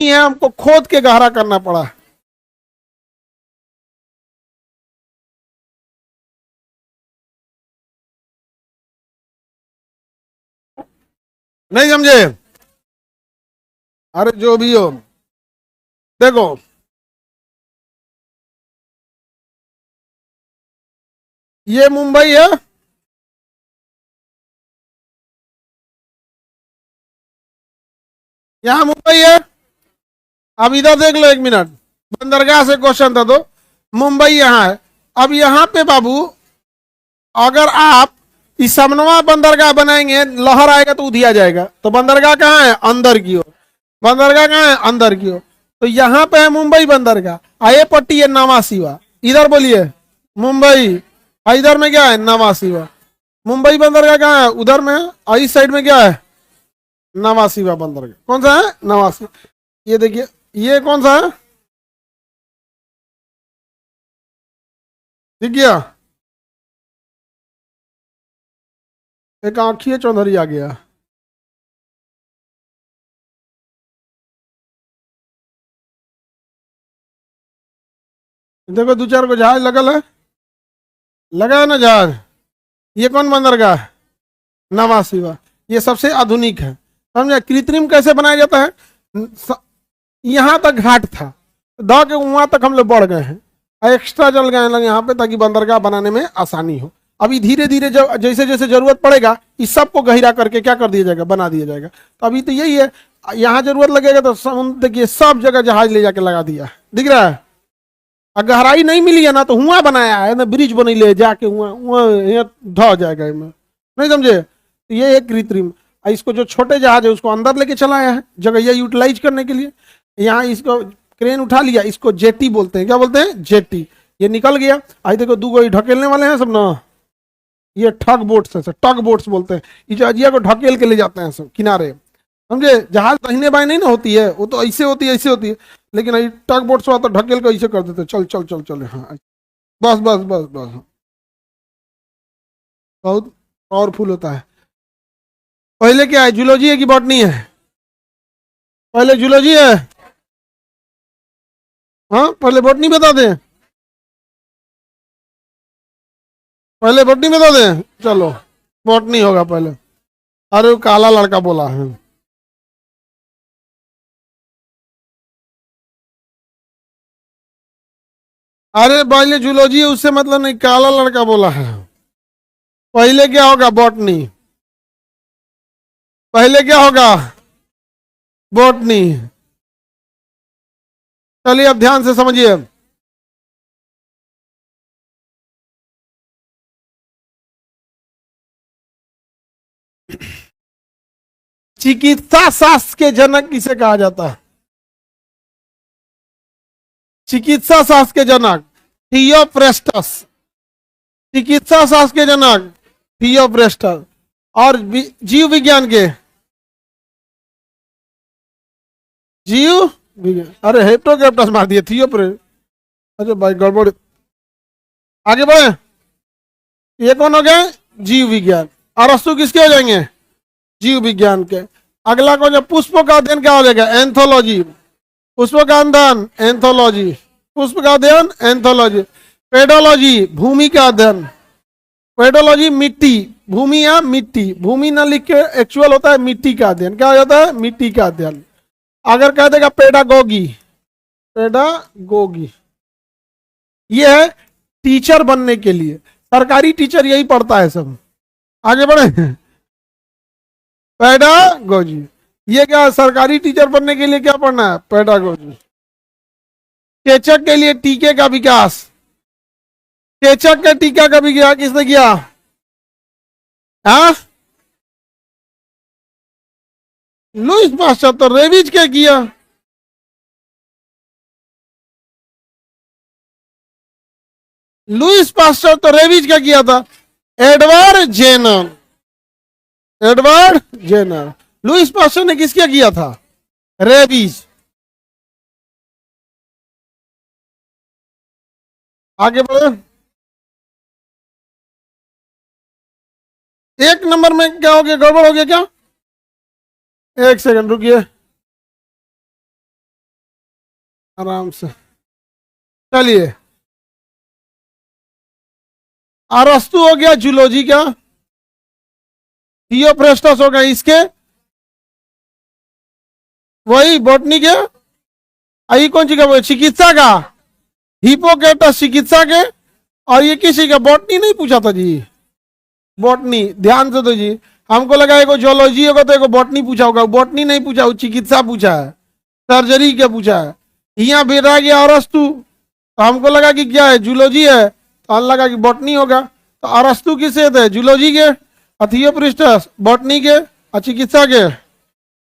है, हमको खोद के गहरा करना पड़ा। नहीं समझे? अरे जो भी हो, देखो ये मुंबई है, यहां मुंबई है। अब इधर देख लो एक मिनट, बंदरगाह से क्वेश्चन था तो मुंबई यहां है। अब यहां पे बाबू अगर आप इस समनवा बंदरगाह बनाएंगे, लहर आएगा तो उधिया जाएगा। तो बंदरगाह कहाँ है? अंदर की ओर। बंदरगाह कहाँ है? अंदर की ओर। तो यहाँ पे है मुंबई बंदरगाह, आए पट्टी है नवा सिवा। इधर बोलिए मुंबई, इधर में क्या है? नवा सिवा। मुंबई बंदरगाह कहाँ है? उधर में है। और इस साइड में क्या है? नवा सिवा बंदरगाह। कौन सा है? नवा सिवा। ये देखिए, ये कौन सा है? ठीक गया? एक आंखिए चौधरी आ गया। देखो दो चार को जहाज लगल है, लगा है ना जहाज। ये कौन बंदरगाह है? नवा सिवा। ये सबसे आधुनिक है। समझे? कृत्रिम कैसे बनाया जाता है? यहाँ तक घाट था, द के वहां तक हम लोग बढ़ गए हैं, एक्स्ट्रा चल गए हैं लोग यहाँ पे, ताकि बंदरगाह बनाने में आसानी हो। अभी धीरे धीरे जब जैसे जैसे जरूरत पड़ेगा इस सबको गहिरा करके क्या कर दिया जाएगा? बना दिया जाएगा। तो अभी तो यही है, यहाँ जरूरत लगेगा तो समुद्र देखिए सब जगह जहाज ले जाके लगा दिया, दिख रहा है। और गहराई नहीं मिली है ना, तो हुआ बनाया है ना, ब्रिज बनी ले जाके हुआ ढह जाएगा इनमें। नहीं समझे? तो ये एक कृत्रिम। इसको जो छोटे जहाज है उसको अंदर लेके चलाया है जगह ये यूटिलाइज करने के लिए। यहाँ इसको क्रेन उठा लिया, इसको जेटी बोलते हैं। क्या बोलते हैं? जेटी। ये निकल गया। आई देखो दो गो ढकेलने वाले हैं सब ना, ये ठग बोट्स है, टग बोट्स बोलते हैं। ये जहाजिया को ढकेल के ले जाते हैं सब किनारे। समझे? जहाज दाहिने बाएं नहीं ना होती है, वो तो ऐसे होती है, ऐसे होती है। लेकिन ये टग बोट्स हुआ तो ढकेल के ऐसे कर देते, चल चल चल चल। हाँ बस बस बस बस, बहुत पावरफुल होता है। पहले क्या है? जूलॉजी है कि बॉटनी है? पहले जूलॉजी है। हाँ पहले बॉटनी बता दें, पहले बॉटनी बता दें। चलो बॉटनी होगा पहले। अरे वो काला लड़का बोला है। अरे पहले जूलॉजी है उससे मतलब नहीं, काला लड़का बोला है। पहले क्या होगा? बॉटनी। पहले क्या होगा? बॉटनी। चलिए अब ध्यान से समझिए। चिकित्सा शास्त्र के जनक किसे कहा जाता है? चिकित्सा शास्त्र के जनक थियोप्रेस्टस। चिकित्सा शास्त्र के जनक थियोप्रेस्टस। और जीव विज्ञान के जीव विज्ञान, अरे हेप्टोकेप्टस मार दिए, थियोप्रे। अरे भाई गड़बड़, आगे बढ़े। ये कौन हो गया? जीव विज्ञान। अरस्तु किसके हो जाएंगे? जीव विज्ञान के। अगला कौन है? पुष्पों का अध्ययन क्या हो जाएगा? एंथोलॉजी। पुष्प का अध्ययन एंथोलॉजी। पुष्प का अध्ययन एंथोलॉजी। पेडोलॉजी भूमि का अध्ययन। पेडोलॉजी मिट्टी, भूमि या मिट्टी, भूमि ना लिख के एक्चुअल होता है मिट्टी का अध्ययन। क्या हो जाता है? मिट्टी का अध्ययन। अगर कह देगा पेडागोगी, पेडागोगी ये है टीचर बनने के लिए, सरकारी टीचर यही पढ़ता है सब। आगे बढ़े। पेडागोजी, ये क्या? सरकारी टीचर बनने के लिए क्या पढ़ना है? पेडागोजी। चेचक के लिए टीके का विकास। चेचक के टीका का विकास किसने किया? हाँ लुईस पास्चर। तो रेबीज क्या किया? लुईस पास्चर तो रेबीज क्या किया था? Edward Jenner. Edward Jenner. Louis Pasteur ने किसका किया था? रेबीज। आगे बढ़े। एक नंबर में क्या हो गया? गड़बड़ हो गया क्या? एक सेकंड रुकिए। आराम से। चलिए, अरस्तु हो गया जूलॉजी का, थियोफ्रेस्टस हो गया इसके, वही बॉटनी के, आई कौन सी का, चिकित्सा का, हिपोक्रेटस चिकित्सा के, और ये किसी का बॉटनी नहीं पूछा था जी, बॉटनी ध्यान से दो जी, हमको लगा एगो जोलॉजी होगा तो एगो बॉटनी पूछा होगा, बॉटनी नहीं पूछा, वो चिकित्सा पूछा है, सर्जरी क्या पूछा है। यहाँ भी रह गया अरस्तु, तो हमको लगा कि क्या है, जूलॉजी है, तो हम लगा कि बॉटनी होगा, तो अरस्तु किसे थे, जूलॉजी के, थियोफ्रेस्टस बॉटनी के, और चिकित्सा के।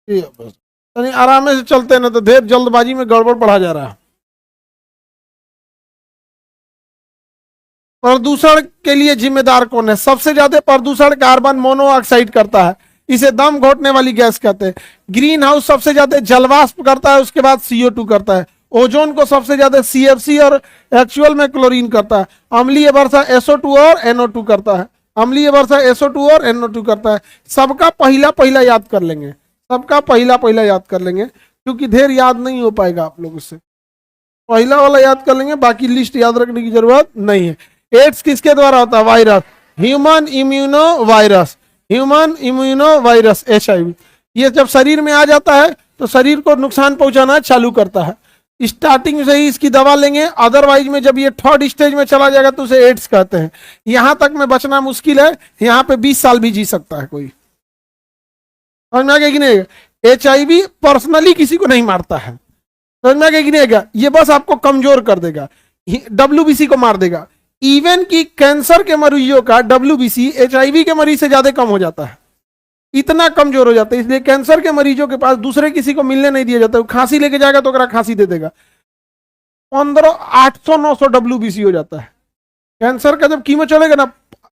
यानी आराम से चलते हैं ना तो ढेर जल्दबाजी में गड़बड़ पढ़ा जा रहा है। प्रदूषण के लिए जिम्मेदार कौन है, सबसे ज्यादा प्रदूषण कार्बन मोनोऑक्साइड करता है, इसे दम घोटने वाली गैस कहते हैं। ग्रीन हाउस सबसे ज्यादा जलवाष्प करता है, उसके बाद CO2 करता है। ओजोन को सबसे ज्यादा CFC और एक्चुअल में क्लोरीन करता है। अम्लीय वर्षा SO2 और NO2 करता है, अम्लीय वर्षा SO2 और NO2 करता है। सबका पहला पहला याद कर लेंगे, सबका पहला पहला याद कर लेंगे, क्योंकि ढेर याद नहीं हो पाएगा आप लोगों से, पहला वाला याद कर लेंगे, बाकी लिस्ट याद रखने की जरूरत नहीं है। एड्स किसके द्वारा होता है, virus, human immuno virus, human immuno virus HIV। ये जब शरीर में आ जाता है तो शरीर को नुकसान पहुंचाना चालू करता है, स्टार्टिंग से ही इसकी दवा लेंगे, अदरवाइज में जब ये 3rd स्टेज में चला जाएगा तो उसे एड्स कहते हैं। यहां तक में बचना मुश्किल है, यहाँ पे 20 साल भी जी सकता है कोई, समझ में आ गया कि नहीं। HIV पर्सनली किसी को नहीं मारता है, समझ में आ गया कि नहीं, ये बस आपको कमजोर कर देगा, WBC को मार देगा। इवन कि कैंसर के मरीजों का WBC HIV के मरीज से ज्यादा कम हो जाता है, इतना कमजोर हो जाता है। इसलिए कैंसर के मरीजों के पास दूसरे किसी को मिलने नहीं दिया जाता, वो खांसी लेके जाएगा तो अगर खांसी दे देगा, 800-900 WBC हो जाता है। कैंसर का जब कीमो चलेगा ना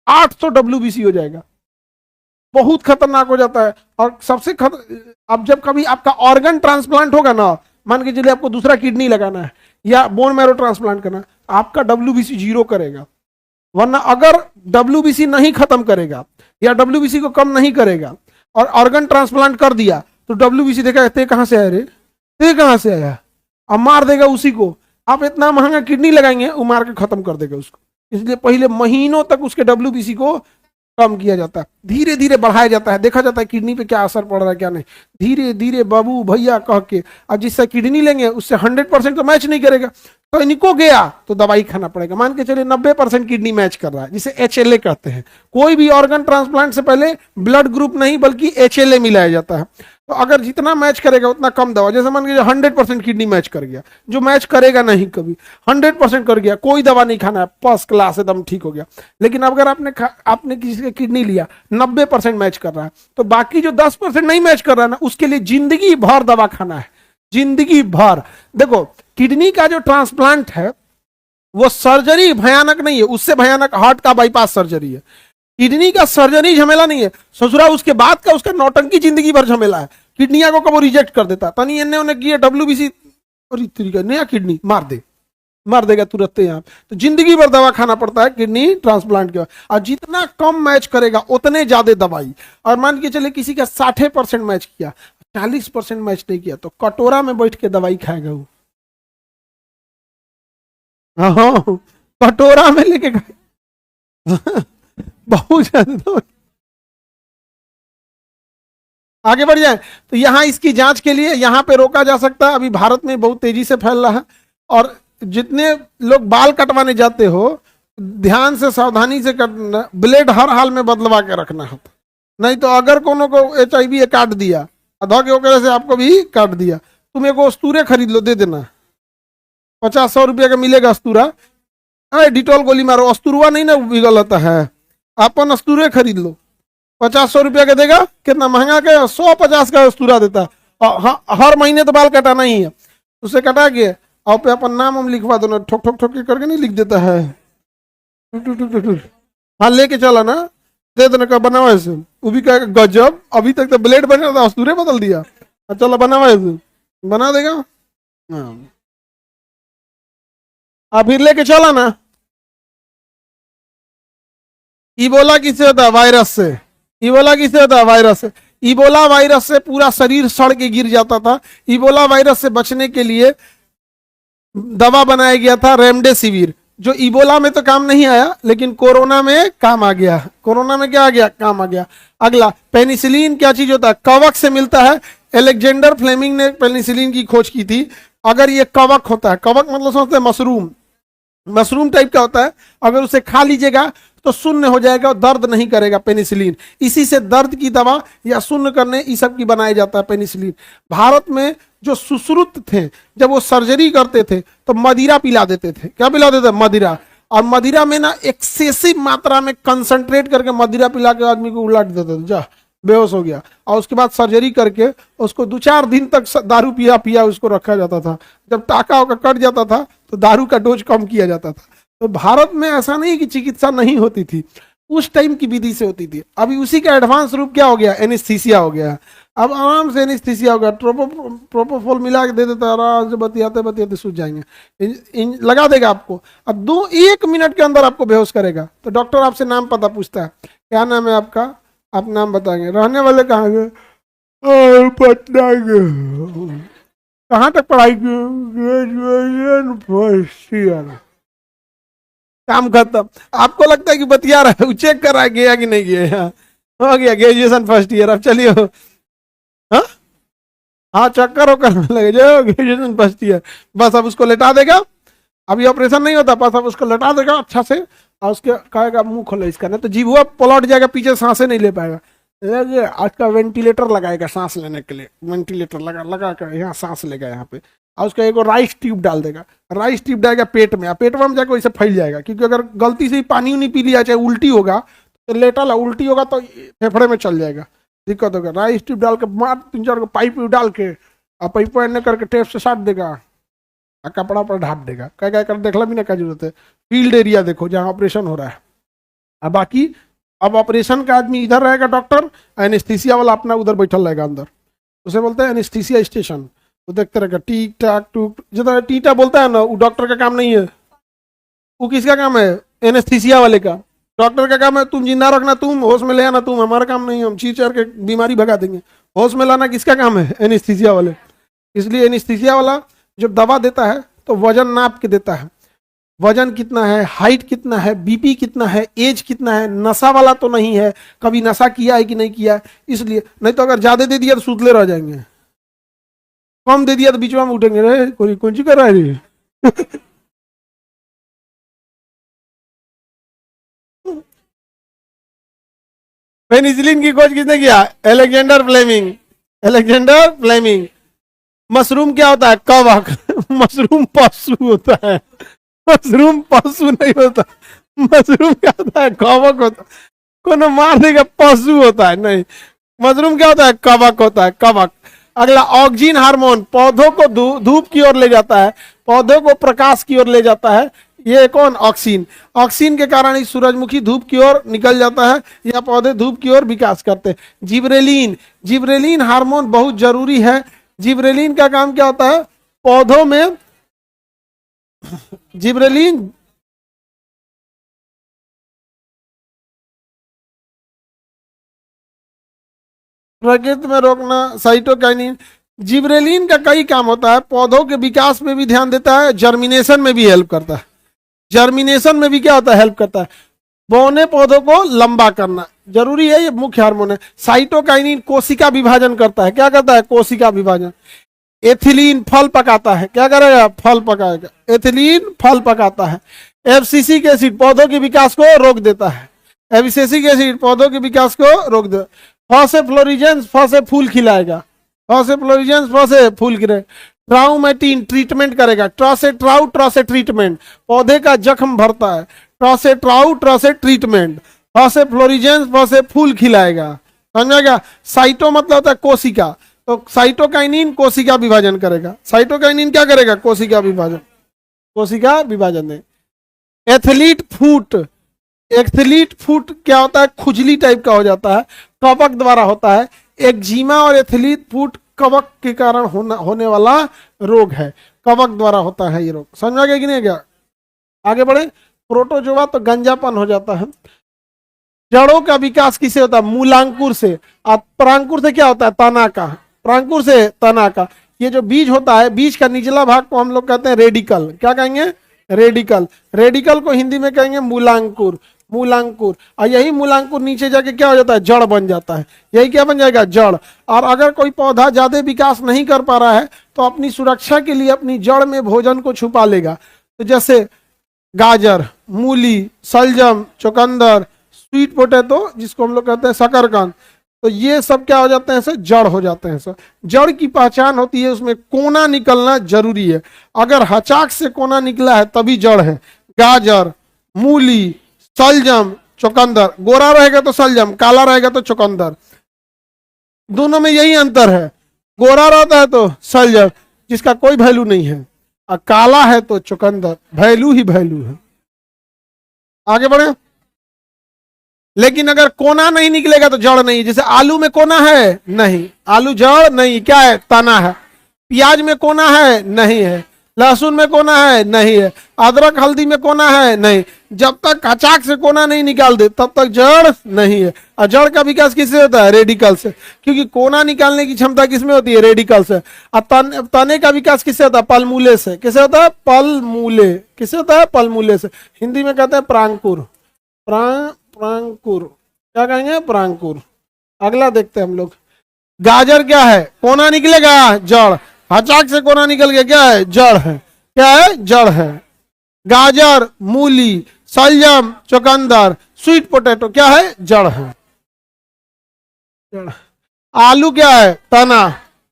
800 WBC हो जाएगा, बहुत खतरनाक हो जाता है। और सबसे अब जब कभी आपका ऑर्गन ट्रांसप्लांट होगा ना, मान के चलिए आपको दूसरा किडनी लगाना है या बोन मैरो ट्रांसप्लांट करना, आपका WBC 0 करेगा। वरना अगर WBC नहीं खत्म करेगा या WBC को कम नहीं करेगा और ऑर्गन ट्रांसप्लांट कर दिया तो WBC देखा ते कहां से आया रे, ते कहां से आया, अब मार देगा उसी को। आप इतना महंगा किडनी लगाएंगे, वो मार के खत्म कर देगा उसको। इसलिए पहले महीनों तक उसके WBC को कम किया जाता है, धीरे धीरे बढ़ाया जाता है, देखा जाता है किडनी पे क्या असर पड़ रहा है क्या नहीं, धीरे धीरे बाबू भैया कह के। अब जिससे किडनी लेंगे उससे 100% तो मैच नहीं करेगा, तो इनको गया तो दवाई खाना पड़ेगा। मान के चलिए 90% किडनी मैच कर रहा है, जिसे HLA कहते हैं। कोई भी ऑर्गन ट्रांसप्लांट से पहले ब्लड ग्रुप नहीं बल्कि HLA मिलाया जाता है। तो अगर जितना मैच करेगा उतना कम दवा, जैसे मान लीजिए 100% किडनी मैच कर गया, जो मैच करेगा नहीं कभी 100% कर गया, कोई दवा नहीं खाना है, फर्स्ट क्लास एकदम ठीक हो गया। लेकिन अगर आपने किसी का किडनी लिया 90% मैच कर रहा है, तो बाकी जो 10% नहीं मैच कर रहा है ना, उसके लिए जिंदगी भर दवा खाना है, जिंदगी भर। देखो किडनी का जो ट्रांसप्लांट है वो सर्जरी भयानक नहीं है, उससे भयानक हार्ट का बाईपास सर्जरी है। किडनी का सर्जरी झमेला नहीं है, ससुरा उसके बाद का उसका नौटंकी जिंदगी भर झमेला है। किडनिया को कब रिजेक्ट कर देता, तनी इन्ने उन्हें किया WBC और तरीका नया किडनी मार देगा तुरंत यहाँ। तो जिंदगी भर दवा खाना पड़ता है किडनी ट्रांसप्लांट के बाद, और जितना कम मैच करेगा उतने ज्यादा दवाई। और मान के चले किसी का 60% मैच किया, 40% मैच नहीं किया, तो कटोरा में बैठ के दवाई खाएगा वो, हाँ कटोरा में लेके खाए बहुत ज्यादा। आगे बढ़ जाए तो यहाँ इसकी जांच के लिए यहाँ पे रोका जा सकता है। अभी भारत में बहुत तेजी से फैल रहा है, और जितने लोग बाल कटवाने जाते हो ध्यान से सावधानी से कटना, ब्लेड हर हाल में बदलवा के रखना है, नहीं तो अगर कोनो को HIV काट दिया, अधा के वगैरह से आपको भी काट दिया, तुम एक अस्तूरे खरीद लो, दे देना 50-100 रुपया का मिलेगा अस्तूरा, अरे डिटॉल गोली मारो, अस्तूरवा नहीं ना बिगल होता है, अपन अस्तूरे खरीद लो, 50-100 रुपया का देगा, कितना महंगा का 150 का अस्तूरा देता। हर महीने तो बाल कटाना ही है, उसे कटा के और पे अपन नाम हम लिखवा दो ना, ठोक ठोक ठोक करके नहीं लिख देता है, हाँ लेके चला ना, दे देना का बनावा ऐसे, वो भी कहेगा गजब, अभी तक तो ब्लेड बना था अस्तूरे बदल दिया, चलो बनावा ऐसे, बना देगा। हाँ आप फिर लेके चला ना। इबोला किससे होता है, वायरस से। इबोला किससे होता है, वायरस से। इबोला वायरस से पूरा शरीर सड़ के गिर जाता था। इबोला वायरस से बचने के लिए दवा बनाया गया था रेमडेसिविर, जो इबोला में तो काम नहीं आया लेकिन कोरोना में काम आ गया। कोरोना में क्या आ गया? काम आ गया। अगला, पेनिसिलिन क्या चीज होता है? कवक से मिलता है। एलेक्जेंडर फ्लेमिंग ने पेनिसिलिन की खोज की थी। अगर ये कवक होता है, कवक मतलब समझते हैं मशरूम, मशरूम टाइप का होता है, अगर उसे खा लीजिएगा तो शून्य हो जाएगा और दर्द नहीं करेगा पेनिसिलिन। इसी से दर्द की दवा या शून्य करने इस सब की बनाया जाता है पेनिसिलिन। भारत में जो सुश्रुत थे, जब वो सर्जरी करते थे तो मदिरा पिला देते थे। क्या पिला देते थे? मदिरा। और मदिरा में ना एक्सेसिव मात्रा में कंसंट्रेट करके मदिरा पिला के आदमी को उलट देते थे, जा बेहोश हो गया। और उसके बाद सर्जरी करके उसको 2-4 दिन तक दारू पिया पिया उसको रखा जाता था। जब टाका होकर कट जाता था तो दारू का डोज कम किया जाता था। तो भारत में ऐसा नहीं कि चिकित्सा नहीं होती थी, उस टाइम की विधि से होती थी। अभी उसी का एडवांस रूप क्या हो गया? एनेस्थीसिया हो गया। अब आराम से एनेस्थीसिया हो गया, प्रोपोफोल मिला के दे देता है, आराम से बतियाते बतियाते सूझ जाएंगे। लगा देगा आपको, अब 1 मिनट के अंदर आपको बेहोश करेगा। तो डॉक्टर आपसे नाम पता पूछता है, क्या नाम है आपका? आप नाम बताएंगे। रहने वाले कहाँ के? पटना के। कहाँ तक पढ़ाई की? Graduation first year. काम खत्म। आपको लगता है कि बतिया रहा है, चेक कर रहा है गया कि नहीं गया। हो गया ग्रेजुएशन फर्स्ट ईयर। अब चलिए, हाँ हाँ, चक्कर हो करने लगे जो ग्रेजुएशन फर्स्ट ईयर। बस अब उसको लेटा देगा। अभी ऑपरेशन नहीं होता, बस अब उसको लेटा देगा अच्छा से, और उसके कहेगा मुंह खोलो इसका, नहीं तो जीभ हुआ पलट जाएगा पीछे, सांसें नहीं ले पाएगा। आज का वेंटिलेटर लगाएगा सांस लेने के लिए, वेंटिलेटर लगा कर यहाँ सांस लेगा यहाँ पे। और उसका एक राइस ट्यूब डाल देगा, राइस ट्यूब डालेगा पेट में, पेट में जाकर वैसे फैल जाएगा। क्योंकि अगर गलती से ही पानी नहीं पी लिया, चाहे उल्टी होगा तो लेटा ला, उल्टी होगा तो फेफड़े में चल जाएगा, दिक्कत होगा। राइस ट्यूब डाल के मार 3-4 को पाइप डाल के, और पाइप एने करके टेप से साट देगा, और कपड़ा पर ढाप देगा। क्या कर देखला भी ना क्या जरूरत है। फील्ड एरिया देखो जहाँ ऑपरेशन हो रहा है। अब बाकी अब ऑपरेशन का आदमी इधर रहेगा डॉक्टर, एनेस्थीसिया वाला अपना उधर बैठल रहेगा अंदर, उसे बोलते हैं एनेस्थीसिया स्टेशन। वो देखते रहेगा टीक टाक टूक, जितना टीटा बोलता है ना, वो डॉक्टर का काम नहीं है। वो किसका काम है? एनेस्थीसिया वाले का। डॉक्टर का काम है तुम जिंदा रखना, तुम होश में ले आना, तुम हमारा काम नहीं है, हम चीर चार के बीमारी भगा देंगे। होश में लाना किसका काम है? एनेस्थीसिया वाले। इसलिए एनेस्थीसिया वाला जब दवा देता है तो वजन नाप के देता है, वजन कितना है, हाइट कितना है, बीपी कितना है, एज कितना है। नशा वाला तो नहीं है, कभी नशा किया है कि नहीं किया है, इसलिए। नहीं तो अगर ज्यादा दे दिया तो सुतले रह जाएंगे, कम दे दिया तो बीच में उठेंगे, रे कौन सी कर रहा है पेनिसिलिन की खोज किसने किया? Alexander Fleming. Alexander Fleming. Mushroom क्या होता है? कवक। मशरूम पशु होता है, मशरूम पशु नहीं होता। मशरूम क्या होता है? कवक होता है। कोनो मार देगा, पशु होता है नहीं। मशरूम क्या होता है? कवक होता है, कवक। अगला, ऑक्सीजन हार्मोन पौधों को धूप की ओर ले जाता है, पौधों को प्रकाश की ओर ले जाता है। ये कौन? ऑक्सीजन। ऑक्सीजन के कारण ही सूरजमुखी धूप की ओर निकल जाता है, या पौधे धूप की ओर विकास करते हैं। जिब्रेलिन, जिब्रेलिन हार्मोन बहुत जरूरी है। जिब्रेलिन का काम क्या होता है? पौधों में जिब्रेलिन प्रकृति में रोकना, साइटोकाइनिन। जिब्रेलिन का कई काम होता है, पौधों के विकास में भी ध्यान देता है, जर्मिनेशन में भी हेल्प करता है। जर्मिनेशन में भी क्या होता है? हेल्प करता है। बौने पौधों को लंबा करना जरूरी है, ये मुख्य हार्मोन है। साइटोकाइनिन कोशिका विभाजन करता है। क्या करता है? कोशिका विभाजन। एथिलीन फल पकाता है। क्या करेगा? फल पकाएगा। एथिलीन फल पकाता है। एब्सिसिक एसिड पौधों के विकास को रोक देता है। एब्सिसिक एसिड पौधों के विकास को रोक दे। फॉस्फोफ्लोरिजेंस फॉसे फूल खिलाएगा। फॉस्फोफ्लोरिजेंस फॉसे फूल खिलाए। ट्राउमेटिन ट्रीटमेंट करेगा। ट्रॉसे ट्राउ ट्रॉसे ट्रीटमेंट पौधे का जख्म भरता है। ट्रॉसे ट्राउ ट्रॉसे ट्रीटमेंट। फॉस्फोफ्लोरिजेंस फॉसे फूल खिलाएगा। समझेगा? साइटो मतलब होता है कोशिका, तो साइटोकाइनिन कोशिका विभाजन करेगा। साइटोकाइनिन क्या करेगा? कोशिका विभाजन, कोशिका विभाजन दे। एथलीट फूट, एथलीट फूट क्या होता है? खुजली टाइप का हो जाता है, कवक द्वारा होता है। एक्जिमा और एथलीट फूट कवक के कारण होने वाला रोग है, कवक द्वारा होता है ये रोग। समझ में गया कि नहीं? क्या आगे बढ़े? प्रोटोजोआ तो गंजापन हो जाता है। जड़ों का विकास किसे होता है? मूलांकुर से। और परांकुर से क्या होता है? तना का। परांकुर से तना का। ये जो बीज होता है, बीज का निचला भाग को हम लोग कहते हैं रेडिकल। क्या कहेंगे? रेडिकल। रेडिकल को हिंदी में कहेंगे मूलांकुर। मूलांकुर। और यही मूलांकुर नीचे जाके क्या हो जाता है? जड़ बन जाता है। यही क्या बन जाएगा? जड़। और अगर कोई पौधा ज्यादा विकास नहीं कर पा रहा है तो अपनी सुरक्षा के लिए अपनी जड़ में भोजन को छुपा लेगा। तो जैसे गाजर, मूली, सलजम, चुकंदर, स्वीट पोटैटो जिसको हम लोग कहते हैं शकरकंद, तो ये सब क्या हो जाते हैं? सर जड़ हो जाते हैं। सर जड़ की पहचान होती है उसमें कोना निकलना जरूरी है। अगर हचाक से कोना निकला है तभी जड़ है। गाजर, मूली, सलजम, चुकंदर, गोरा रहेगा तो सलजम, काला रहेगा तो चुकंदर। दोनों में यही अंतर है। गोरा रहता है तो सलजम जिसका कोई वैल्यू नहीं है, और काला है तो चुकंदर, वैल्यू ही वैल्यू है। आगे बढ़े। लेकिन अगर कोना नहीं निकलेगा तो जड़ नहीं। जैसे आलू में कोना है? नहीं, आलू जड़ नहीं, क्या है? तना है। प्याज में कोना है? नहीं है। लहसुन में कोना है? नहीं है। अदरक हल्दी में कोना है? नहीं। जब तक अचाक से कोना नहीं निकाल दे तब तक जड़ नहीं है। और जड़ का विकास किससे होता है? रेडिकल से। क्योंकि कोना निकालने की क्षमता किसमें होती है? रेडिकल से। और तने का विकास किससे होता है? पलमूले से। किससे होता है? पलमूले। किससे होता है? पलमूले से। हिंदी में कहते हैं प्रांकुर। प्रांकुर। क्या कहेंगे? प्रांकुर। अगला देखते हैं हम लोग। गाजर क्या है? कोना निकलेगा? जड़। हचाक से कोना निकल गया, क्या है? जड़ है। क्या है? जड़ है। गाजर, मूली, सलजम, चुकंदर, स्वीट पोटैटो क्या है? जड़ है। जड़। आलू क्या है? तना।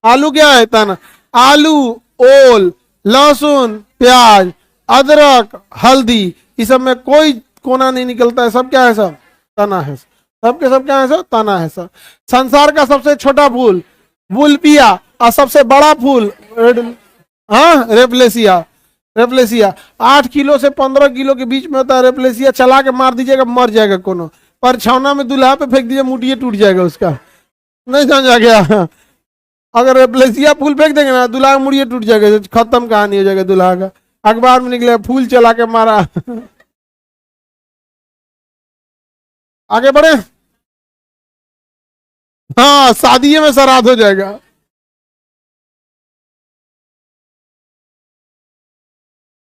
आलू क्या है? तना। आलू, ओल, लहसुन, प्याज, अदरक, हल्दी, इस सब में कोई कोना नहीं निकलता है। सब क्या है? सब तना है। सब के सब क्या है? सब तना है। सब। संसार का सबसे छोटा फूल बुलपिया, और सबसे बड़ा फूल रेपलेसिया। रेपलेसिया 8 किलो से 15 किलो के बीच में होता है। रेपलेसिया चला के मार दीजिएगा, मर जाएगा। कोनो पर छावना में दूल्हा पे फेंक दीजिए, मुठिए टूट जाएगा उसका। नहीं समझा गया? अगर रेपलेसिया फूल फेंक देंगे ना, दूल्हा का मुड़िए टूट जाएगा, खत्म कहानी हो जाएगा दूल्हा का। अखबार में निकले फूल चला के मारा। आगे बढ़े। हाँ, शादी में श्राद्ध हो जाएगा।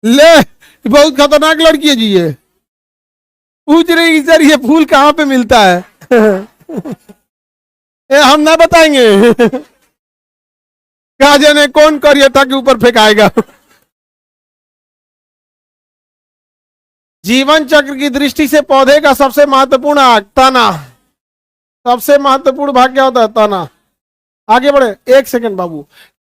ले, बहुत खतरनाक लड़की है जी ये। पूछ रही कि सर ये फूल कहाँ पे मिलता है? हम ना बताएंगे। क्या जाने कौन करियता के ऊपर फेंकाएगा। जीवन चक्र की दृष्टि से पौधे का सबसे महत्वपूर्ण भाग तना। सबसे महत्वपूर्ण भाग क्या होता है? तना। आगे बढ़े। एक सेकंड बाबू,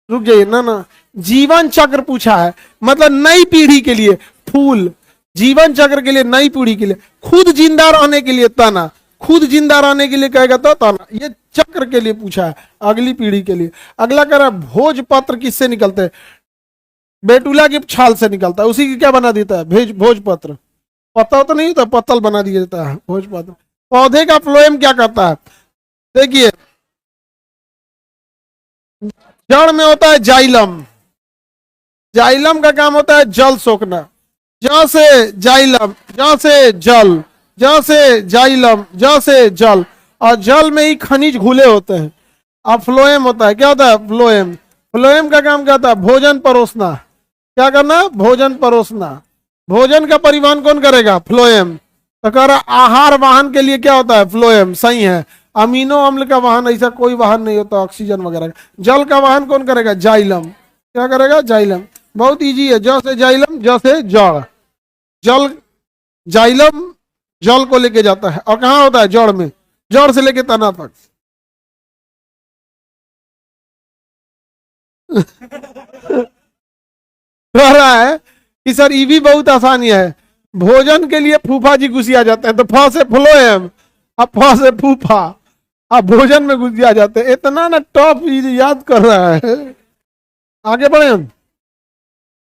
रुक जाइए ना ना। जीवन चक्र पूछा है, मतलब नई पीढ़ी के लिए फूल। जीवन चक्र के लिए, नई पीढ़ी के लिए, खुद जिंदा रहने के लिए तना। खुद जिंदा रहने के लिए कहेगा तो तना। ये चक्र के लिए पूछा है, अगली पीढ़ी के लिए। अगला कह रहा है भोजपत्र किससे निकलते हैं? बेटुला की छाल से निकलता है। उसी की क्या बना देता है? भोजपत्र। पत्ता तो नहीं होता, पत्तल बना दिया जाता है भोजपत्र। पौधे का फ्लोएम क्या करता है? देखिए, जड़ में होता है जाइलम। जाइलम का काम होता है जल सोखना। ज से जाइलम, ज से जल, ज से जाइलम, ज से जल, और जल में ही खनिज घुले होते हैं। अब फ्लोएम होता है। क्या होता है? फ्लोएम। फ्लोएम का काम क्या होता है? भोजन परोसना। क्या करना? भोजन परोसना। भोजन का परिवहन कौन करेगा? फ्लोएम। तो कह रहा आहार वाहन के लिए क्या होता है? फ्लोएम। सही है। अमीनो अम्ल का वाहन ऐसा कोई वाहन नहीं होता, ऑक्सीजन वगैरह। जल का वाहन कौन करेगा? जाइलम। क्या करेगा? जाइलम। बहुत इजी है। ज से जाइलम, ज से जड़। जल, जाइलम जल को लेके जाता है। और कहाँ होता है? जड़ में। जड़ से लेके तना तक। कह रहा है कि सर ये भी बहुत आसानी है। भोजन के लिए फूफा जी घुसिया जाते हैं, तो फ से फ्लोएम, अब फ से फूफा, अब भोजन में घुसिया जाते हैं। इतना ना टॉप याद कर रहा है। आगे बढ़े हम।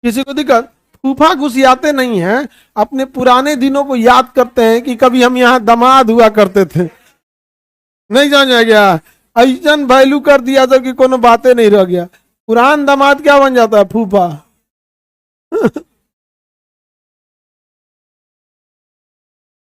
किसी को दिक्कत? फूफा घुसियाते नहीं है, अपने पुराने दिनों को याद करते हैं कि कभी हम यहाँ दामाद हुआ करते थे। नहीं जान गया? ऐसा वैल्यू कर दिया था कि कोनो बातें नहीं रह गया। पुरान दामाद क्या बन जाता है? फूफा।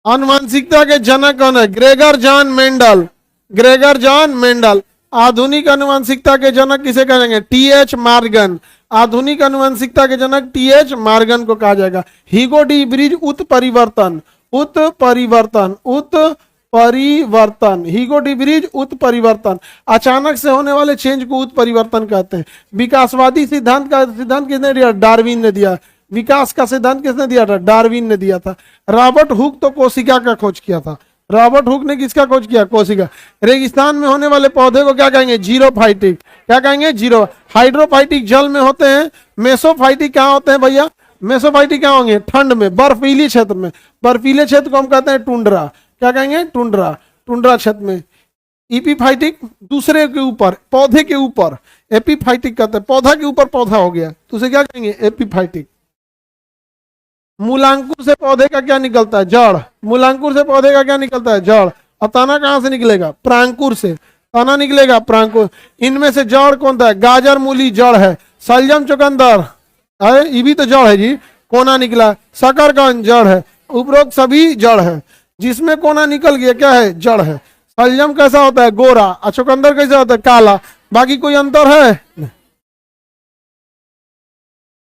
अनुवांशिकता के जनक कौन है? Gregor John Mendel. Gregor John Mendel. आधुनिक अनुवांशिकता के जनक किसे कहेंगे? TH Morgan. आधुनिक अनुवांशिकता के जनक टीएच मार्गन को कहा जाएगा। हीगो डी ब्रिज उत्परिवर्तन, उत्परिवर्तन, उत्परिवर्तन, हीगो डी ब्रिज उत्परिवर्तन, अचानक से होने वाले चेंज को उत्परिवर्तन कहते हैं। विकासवादी सिद्धांत का सिद्धांत किसने दिया? डार्विन ने दिया। विकास का सिद्धांत किसने दिया था? डार्विन ने दिया था। रॉबर्ट हुक तो कोशिका का खोज किया था। रॉबर्ट हुक ने किसका खोज किया? कोशिका। रेगिस्तान में होने वाले पौधे को क्या कहेंगे? जीरोफाइटिक। क्या कहेंगे? जीरो। हाइड्रोफाइटिक जल में होते हैं। मेसोफाइटिक कहाँ होते हैं भैया? मेसोफाइटिक कहाँ होंगे? ठंड में, बर्फीली क्षेत्र में। बर्फीले क्षेत्र को हम कहते हैं टुंड्रा। क्या कहेंगे? टुंड्रा। टुंड्रा क्षेत्र में। इपीफाइटिक दूसरे के ऊपर, पौधे के ऊपर। एपीफाइटिक कहते हैं पौधा के ऊपर पौधा हो गया तो उसे क्या कहेंगे? एपीफाइटिक। मूलांकुर से पौधे का क्या निकलता है? जड़। मूलांकुर से पौधे का क्या निकलता है? जड़। और तना कहां से निकलेगा? प्रांकुर से। तना निकलेगा प्रांकुर। इनमें से जड़ कौन सा है? गाजर मूली जड़ है। शलजम चुकंदर, अरे ये भी तो जड़ है जी। कोना निकला। शकरकंद जड़ है। उपरोक्त सभी जड़ है। जिसमें कोना निकल गया क्या है? जड़ है। शलजम कैसा होता है? गोरा। और चुकंदर कैसा होता है? काला। बाकी कोई अंतर है?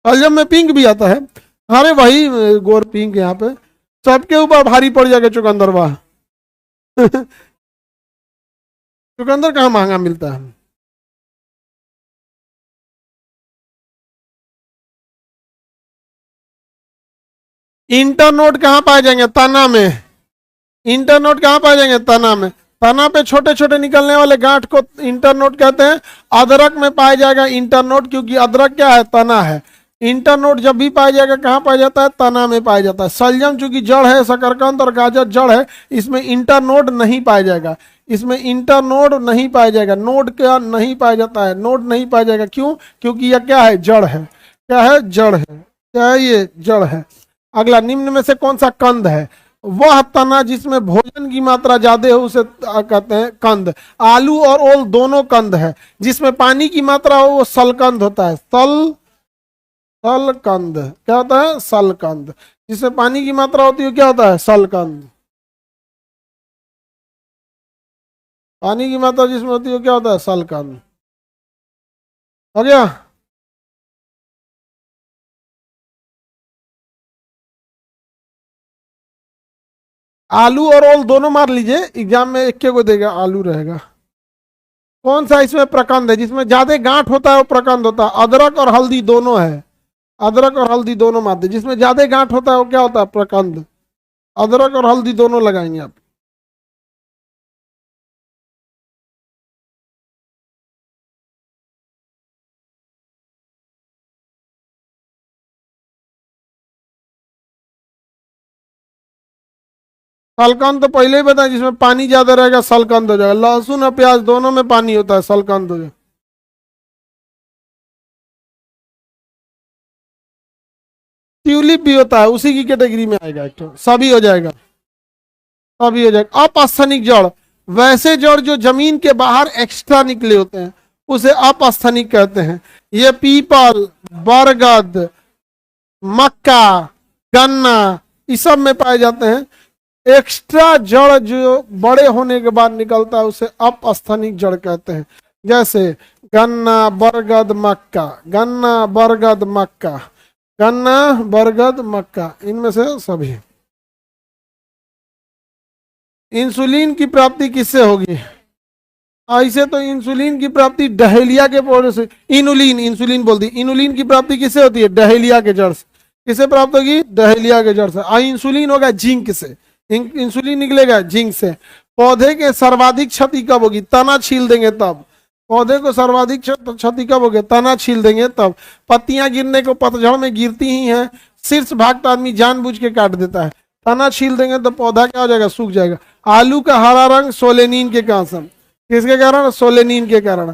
शलजम में पिंक भी आता है। अरे वही गोर पिंक यहाँ पे सबके ऊपर भारी पड़ जाएगा चुकंदर। वाह चुकंदर कहाँ महंगा मिलता है? इंटरनोड कहाँ पाए जाएंगे? तना में। इंटरनोड कहाँ पाए जाएंगे? तना में। तना पे छोटे छोटे निकलने वाले गांठ को इंटरनोड कहते हैं। अदरक में पाया जाएगा इंटरनोड, क्योंकि अदरक क्या है? तना है। इंटरनोड जब भी पाया जाएगा कहाँ पाया जाता है? तना में पाया जाता है। शलजम चूंकि जड़ है, शकरकंद और गाजर जड़ है, इसमें इंटरनोड नहीं पाया जाएगा। इसमें इंटरनोड नहीं पाया जाएगा। नोड क्या नहीं पाया जाता है? नोड नहीं पाया जाएगा। क्यों? क्योंकि यह क्या है? जड़ है। क्या है? जड़ है। क्या है? ये जड़ है। अगला, निम्न में से कौन सा कंद है? वह तना जिसमें भोजन की मात्रा ज्यादा हो उसे कहते हैं कंद। आलू और ओल दोनों कंद है। जिसमें पानी की मात्रा हो वो सलकंद होता है। सलकंद क्या होता है? सलकंद। जिसमें पानी की मात्रा होती है क्या होता है? सलकंद। पानी की मात्रा जिसमें होती है क्या होता है? सलकंद। हो गया? आलू और ओल दोनों मार लीजिए, एग्जाम में एक के को देगा, आलू रहेगा। कौन सा इसमें प्रकंद है? जिसमें ज्यादा गांठ होता है वो प्रकंद होता है। अदरक और हल्दी दोनों है। अदरक और हल्दी दोनों मारते। जिसमें ज्यादा गांठ होता है वो क्या होता है? प्रकंद। अदरक और हल्दी दोनों लगाएंगे आप। सलकंद तो पहले ही बताया, जिसमें पानी ज्यादा रहेगा सलकंद हो जाएगा। लहसुन और प्याज दोनों में पानी होता है, सलकंद हो जाएगा। ट्यूलिप भी होता है, उसी की कैटेगरी में आएगा। एक तो सभी हो जाएगा। सभी हो जाएगा। अपस्थनिक जड़, वैसे जड़ जो जमीन के बाहर एक्स्ट्रा निकले होते हैं उसे अपस्थनिक कहते हैं। ये पीपल, बरगद, मक्का, गन्ना, इस सब में पाए जाते हैं। एक्स्ट्रा जड़ जो बड़े होने के बाद निकलता है उसे अपस्थनिक जड़ कहते हैं। जैसे गन्ना, बरगद, मक्का। गन्ना, बरगद, मक्का। गन्ना, बरगद, मक्का, इनमें से सभी। इंसुलिन की प्राप्ति किससे होगी? ऐसे तो इंसुलिन की प्राप्ति डहेलिया के पौधे से। इनुलिन, इंसुलिन बोल दी। इनुलिन की प्राप्ति किससे होती है? डहेलिया के जड़ से। किससे प्राप्त होगी? डहेलिया के जड़ से। इंसुलिन होगा जिंक से। इंसुलिन निकलेगा जिंक से। पौधे के सर्वाधिक क्षति कब होगी? तना छील देंगे तब। पौधे को सर्वाधिक क्षति कब होगी? तना छील देंगे तब। पत्तियां गिरने को पतझड़ में गिरती ही हैं। शीर्ष भाग तो आदमी जानबूझ के काट देता है। तना छील देंगे तो पौधा क्या हो जाएगा? सूख जाएगा। आलू का हरा रंग सोलेनिन के कारण। किसके कारण? सोलेनिन के कारण।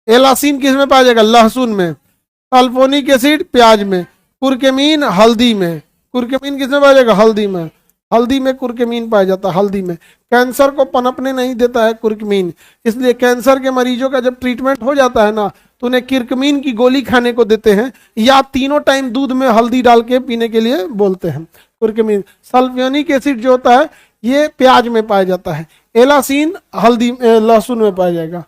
एलासिन किस में पाया जाएगा? लहसुन में। सल्फोनिक एसिड प्याज में। कुर्केमीन हल्दी में। कुर्केमीन किस में पाया जाएगा? हल्दी में। हल्दी में कुर्केमीन पाया जाता है। हल्दी में। कैंसर को पनपने नहीं देता है कुर्केमीन, इसलिए कैंसर के मरीजों का जब ट्रीटमेंट हो जाता है ना तो उन्हें किर्कमीन की गोली खाने को देते हैं, या तीनों टाइम दूध में हल्दी डाल के पीने के लिए बोलते हैं। कुर्केमीन। सल्फ्योनिक एसिड जो होता है ये प्याज में पाया जाता है। एलासीन हल्दी लहसुन में पाया जाएगा।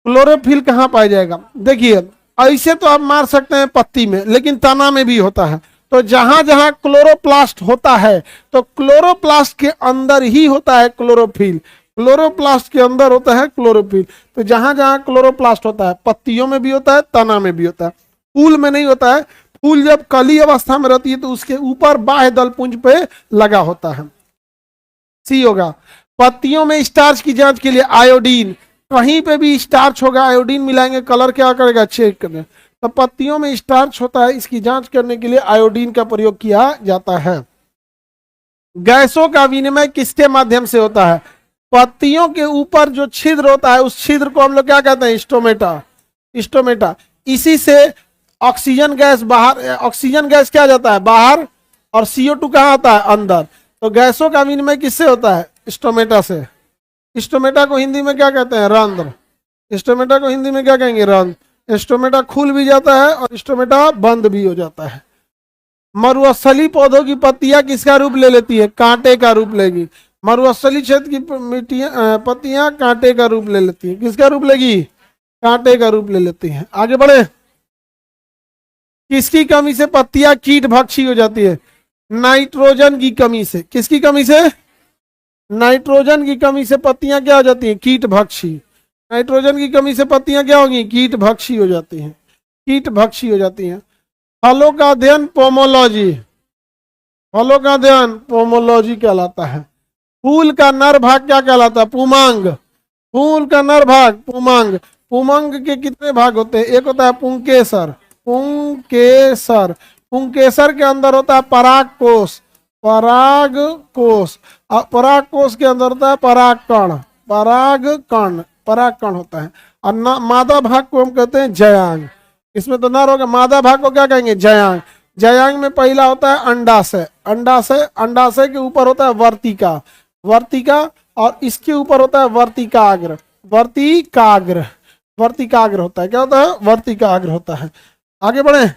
क्लोरोफिल कहाँ पाया जाएगा? देखिए, ऐसे तो आप मार सकते हैं पत्ती में, लेकिन तना में भी होता है। तो जहां जहां क्लोरोप्लास्ट होता है, तो क्लोरोप्लास्ट के अंदर ही होता है क्लोरोफिल। क्लोरोप्लास्ट के अंदर होता है क्लोरोफिल। तो जहां जहां क्लोरोप्लास्ट होता है, पत्तियों में भी होता है, तना में भी होता है, फूल में नहीं होता है। फूल जब कली अवस्था में रहती है तो उसके ऊपर बाह्य दल पुंज पे लगा होता है। सी होगा। पत्तियों में स्टार्च की जांच के लिए आयोडीन, कहीं पे भी स्टार्च होगा, आयोडीन मिलाएंगे, कलर क्या करेगा? चेक करने। तो पत्तियों में स्टार्च होता है, इसकी जांच करने के लिए आयोडीन का प्रयोग किया जाता है। गैसों का विनिमय किसके माध्यम से होता है? पत्तियों के ऊपर जो छिद्र होता है, उस छिद्र को हम लोग क्या कहते हैं? स्टोमेटा। स्टोमेटा। इसी से ऑक्सीजन गैस बाहर, ऑक्सीजन गैस क्या जाता है? बाहर, और CO2 कहाँ आता है? अंदर। तो गैसों का विनिमय किससे होता है? स्टोमेटा से। स्टोमेटा को हिंदी में क्या कहते हैं? रंध्र। स्टोमेटा को हिंदी में क्या कहेंगे? रंध्र। स्टोमेटा खुल भी जाता है और स्टोमेटा बंद भी हो जाता है। मरुस्थली पौधों की पत्तियां किसका रूप ले लेती है? कांटे का रूप लेगी। मरुस्थली क्षेत्र की पत्तियां कांटे का रूप ले लेती है। किसका रूप लेगी? कांटे का रूप ले लेती है। आगे बढ़े। किसकी कमी से पत्तियां कीट भक्षी हो जाती है? नाइट्रोजन की कमी से। किसकी कमी से? नाइट्रोजन की कमी से पत्तियां क्या हो जाती हैं? कीट भक्षी। नाइट्रोजन की कमी से पत्तियां क्या होगी? कीट भक्षी हो जाती हैं। कीट भक्षी हो जाती हैं। फलों का अध्ययन पोमोलॉजी। फलों का अध्ययन पोमोलॉजी कहलाता है। फूल का नर भाग क्या कहलाता है? पुमांग। फूल का नर भाग पुमांग। पुमांग के कितने भाग होते हैं? एक होता है पुंकेसर। पुंकेसर। पुंकेसर के अंदर होता है परागकोश। परागकोश। परागकोश के अंदर होता है परागकण। परागकण। परागकण होता है। और मादा भाग को हम कहते हैं जयांग। इसमें तो नर होगा, मादा भाग को क्या कहेंगे? जयांग। जयांग में पहला होता है अंडाशय। अंडाशय। अंडाशय के ऊपर होता है वर्तिका। वर्तिका। और इसके ऊपर होता है वर्तिकाग्र। वर्तिकाग्र। वर्तिकाग्र होता है। क्या होता है? वर्तिकाग्र होता है। आगे बढ़े।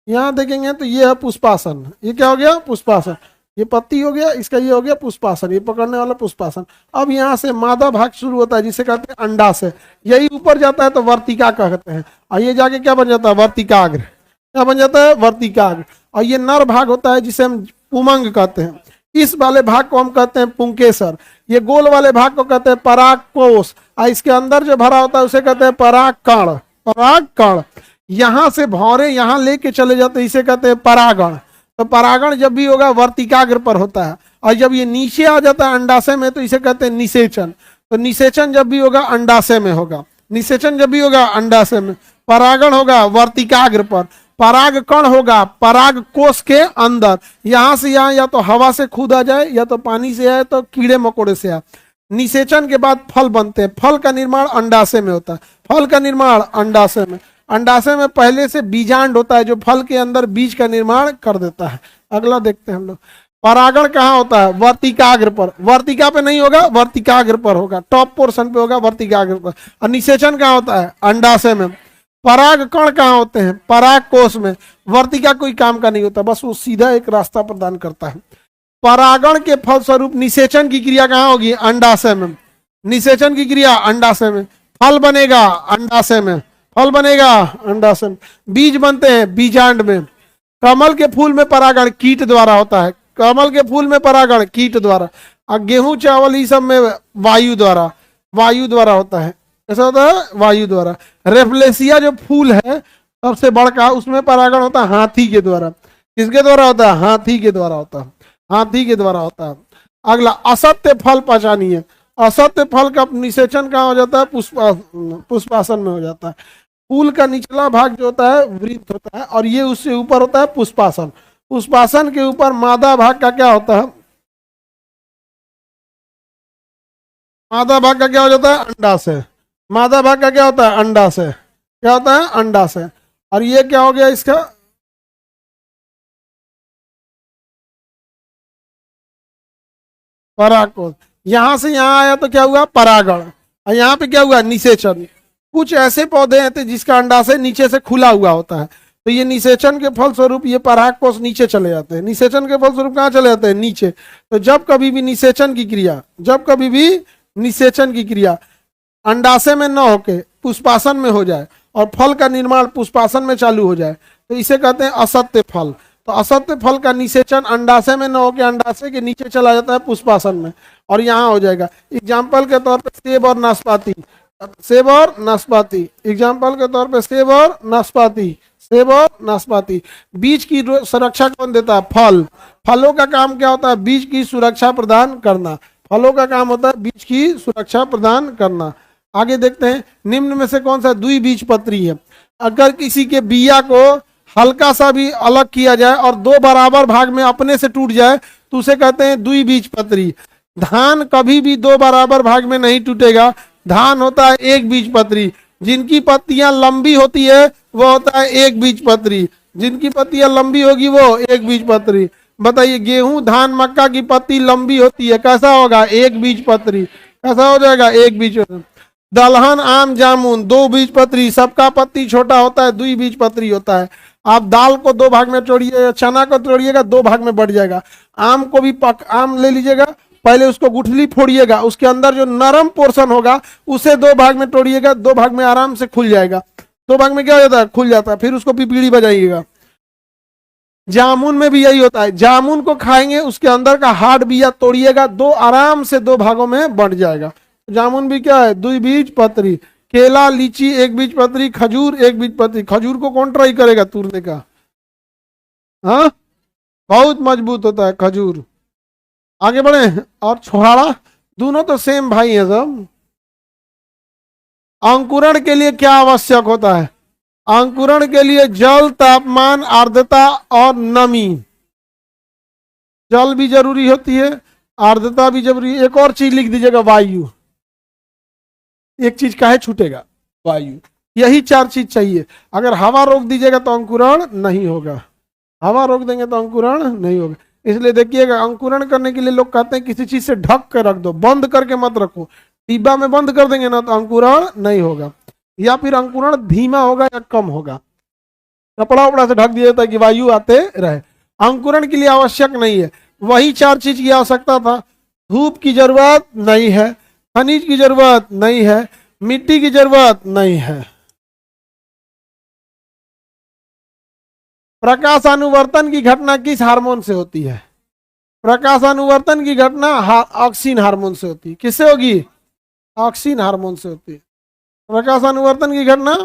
यहाँ देखेंगे तो ये है पुष्पासन। ये क्या हो गया? पुष्पासन। ये पत्ती हो गया, इसका ये हो गया पुष्पासन, ये पकड़ने वाला पुष्पासन। अब यहाँ से मादा भाग शुरू होता है जिसे कहते हैं अंडाशय। यही ऊपर जाता है तो वर्तिका कहते हैं। और ये जाके क्या बन जाता है? वर्तिकाग्र। क्या बन जाता है? वर्तिकाग्र। और ये नर भाग होता है जिसे हम पुमंग कहते हैं। इस वाले भाग को हम कहते हैं पुंकेसर। ये गोल वाले भाग को कहते हैं परागकोश। और इसके अंदर जो भरा होता है उसे कहते हैं परागकण। परागकण। यहाँ से भौरे यहाँ लेके चले जाते हैं, इसे कहते हैं परागण। तो परागण जब भी होगा वर्तिकाग्र पर होता है। और जब ये नीचे आ जाता है अंडाशय में तो इसे कहते हैं निषेचन। तो निषेचन जब भी होगा अंडाशय में होगा। निषेचन जब भी होगा अंडाशय में। परागण होगा वर्तिकाग्र पर। पराग कण होगा पराग कोश के अंदर। यहां से यहाँ या तो हवा से खुद आ जाए, या तो पानी से आए, तो कीड़े मकोड़े से आए। निषेचन के बाद फल बनते हैं। फल का निर्माण अंडाशय में होता है। फल का निर्माण अंडाशय में। अंडाशय में पहले से बीजांड होता है जो फल के अंदर बीज का निर्माण कर देता है। अगला देखते हैं हम लोग। परागण कहाँ होता है? वर्तिकाग्र पर। वर्तिका पे नहीं होगा, वर्तिकाग्र पर होगा। टॉप पोर्शन पे होगा, वर्तिकाग्र पर। और निषेचन कहाँ होता है? अंडाशय में। पराग कण कहाँ होते हैं? पराग कोश में। वर्तिका कोई काम का नहीं होता, बस वो सीधा एक रास्ता प्रदान करता है। परागण के फलस्वरूप निषेचन की क्रिया कहाँ होगी? अंडाशय में। निषेचन की क्रिया अंडाशय में। फल बनेगा अंडाशय में। फल बनेगा अंडाशय में। बीज बनते हैं बीजांड में। कमल के फूल में परागण कीट द्वारा होता है। कमल के फूल में परागण कीट द्वारा। और गेहूं चावल ये सब में वायु द्वारा। वायु द्वारा होता है। कैसा होता है? वायु द्वारा। रेफ्लेसिया जो फूल है सबसे बड़का, उसमें परागण होता है हाथी के द्वारा। किसके द्वारा होता है? हाथी के द्वारा होता है। हाथी के द्वारा होता है। अगला असत्य फल पहचानिए। असत्य फल का निषेचन कहाँ हो जाता है? पुष्पासन में हो जाता है। फूल का निचला भाग जो होता है वृत्त होता है, और ये उससे ऊपर होता है पुष्पासन। पुष्पासन के ऊपर मादा भाग का क्या होता है? मादा भाग का क्या हो जाता है? अंडाशय। मादा भाग का क्या होता है? अंडाशय। क्या होता है? अंडाशय। और ये क्या हो गया इसका? परागकोश। यहां से यहां आया तो क्या हुआ? परागण। और यहाँ पे क्या हुआ? निषेचन। कुछ ऐसे पौधे हैं जिसका अंडाशय नीचे से खुला हुआ होता है, तो ये निषेचन के फलस्वरूप ये परागकोश नीचे चले जाते हैं। निषेचन के फलस्वरूप कहाँ चले जाते हैं? नीचे। तो जब कभी भी निषेचन की क्रिया, जब कभी भी निषेचन की क्रिया अंडाशय में न होके पुष्पासन में हो जाए और फल का निर्माण पुष्पासन में चालू हो जाए तो इसे कहते हैं असत्य फल। तो असत्य फल का निषेचन अंडाशय में न होके अंडाशय के नीचे चला जाता है पुष्पासन में, और यहाँ हो जाएगा। एग्जाम्पल के तौर पर सेब और नाशपाती, सेब और नाशपाती, एग्जाम्पल के तौर पर सेब और नाशपाती, सेब और नाशपाती। बीज की सुरक्षा कौन देता है? फल। फलों का काम क्या होता है? बीज की सुरक्षा प्रदान करना। फलों का काम होता है बीज की सुरक्षा प्रदान करना। आगे देखते हैं, निम्न में से कौन सा द्विबीजपत्री है? अगर किसी के बिया को हल्का सा भी अलग किया जाए और दो बराबर भाग में अपने से टूट जाए तो उसे कहते हैं द्विबीजपत्री। धान कभी भी दो बराबर भाग में नहीं टूटेगा, धान होता है एक बीजपत्री। जिनकी पत्तियां लंबी होती है वो होता है एक बीजपत्री, जिनकी पत्तियां लंबी होगी वो एक बीजपत्री। बताइए, गेहूं धान मक्का की पत्ती लंबी होती है, कैसा होगा? एक बीजपत्री। कैसा हो जाएगा? एक बीज। दलहन आम जामुन दो बीजपत्री, सबका पत्ती छोटा होता है, द्विबीजपत्री होता है। आप दाल को दो भाग में तोड़िए, चना को तोड़िएगा दो भाग में बढ़ जाएगा। आम को भी आम ले लीजिएगा, पहले उसको गुठली फोड़िएगा, उसके अंदर जो नरम पोर्शन होगा उसे दो भाग में तोड़िएगा, दो भाग में आराम से खुल जाएगा। दो भाग में क्या हो जाता है? खुल जाता है। फिर उसको पीपीड़ी बजाइएगा। जामुन में भी यही होता है, जामुन को खाएंगे उसके अंदर का हार्ड बिया तोड़िएगा, दो आराम से दो भागों में बढ़ जाएगा। जामुन भी क्या है? द्विबीजपत्री। केला लीची एक बीजपत्री, खजूर एक बीजपत्री। खजूर को कौन ट्राई करेगा तोड़ने का? हाँ, बहुत मजबूत होता है खजूर। आगे बढ़े, और छोहाड़ा, दोनों तो सेम भाई है सब। अंकुरण के लिए क्या आवश्यक होता है? अंकुरण के लिए जल, तापमान, आर्द्रता और नमी। जल भी जरूरी होती है, आर्द्रता भी जरूरी है। एक और चीज लिख दीजिएगा, वायु। एक चीज काहे छूटेगा? वायु। यही चार चीज चाहिए। अगर हवा रोक दीजिएगा तो अंकुरण नहीं होगा, हवा रोक देंगे तो अंकुरण नहीं होगा। इसलिए देखिएगा, अंकुरण करने के लिए लोग कहते हैं किसी चीज से ढक कर रख दो, बंद करके मत रखो। डिब्बा में बंद कर देंगे ना तो अंकुरण नहीं होगा, या फिर अंकुरण धीमा होगा या कम होगा। कपड़ा उपड़ा से ढक दिया जाता है कि वायु आते रहे। अंकुरण के लिए आवश्यक नहीं है, वही चार चीज की आवश्यकता था। धूप की जरूरत नहीं है, खनिज की जरूरत नहीं है, मिट्टी की जरूरत नहीं है। प्रकाशानुवर्तन की घटना किस हार्मोन से होती है? प्रकाशानुवर्तन की घटना ऑक्सीन हार्मोन से होती है। किससे होगी? ऑक्सीन हार्मोन से होती है। प्रकाशानुवर्तन की घटना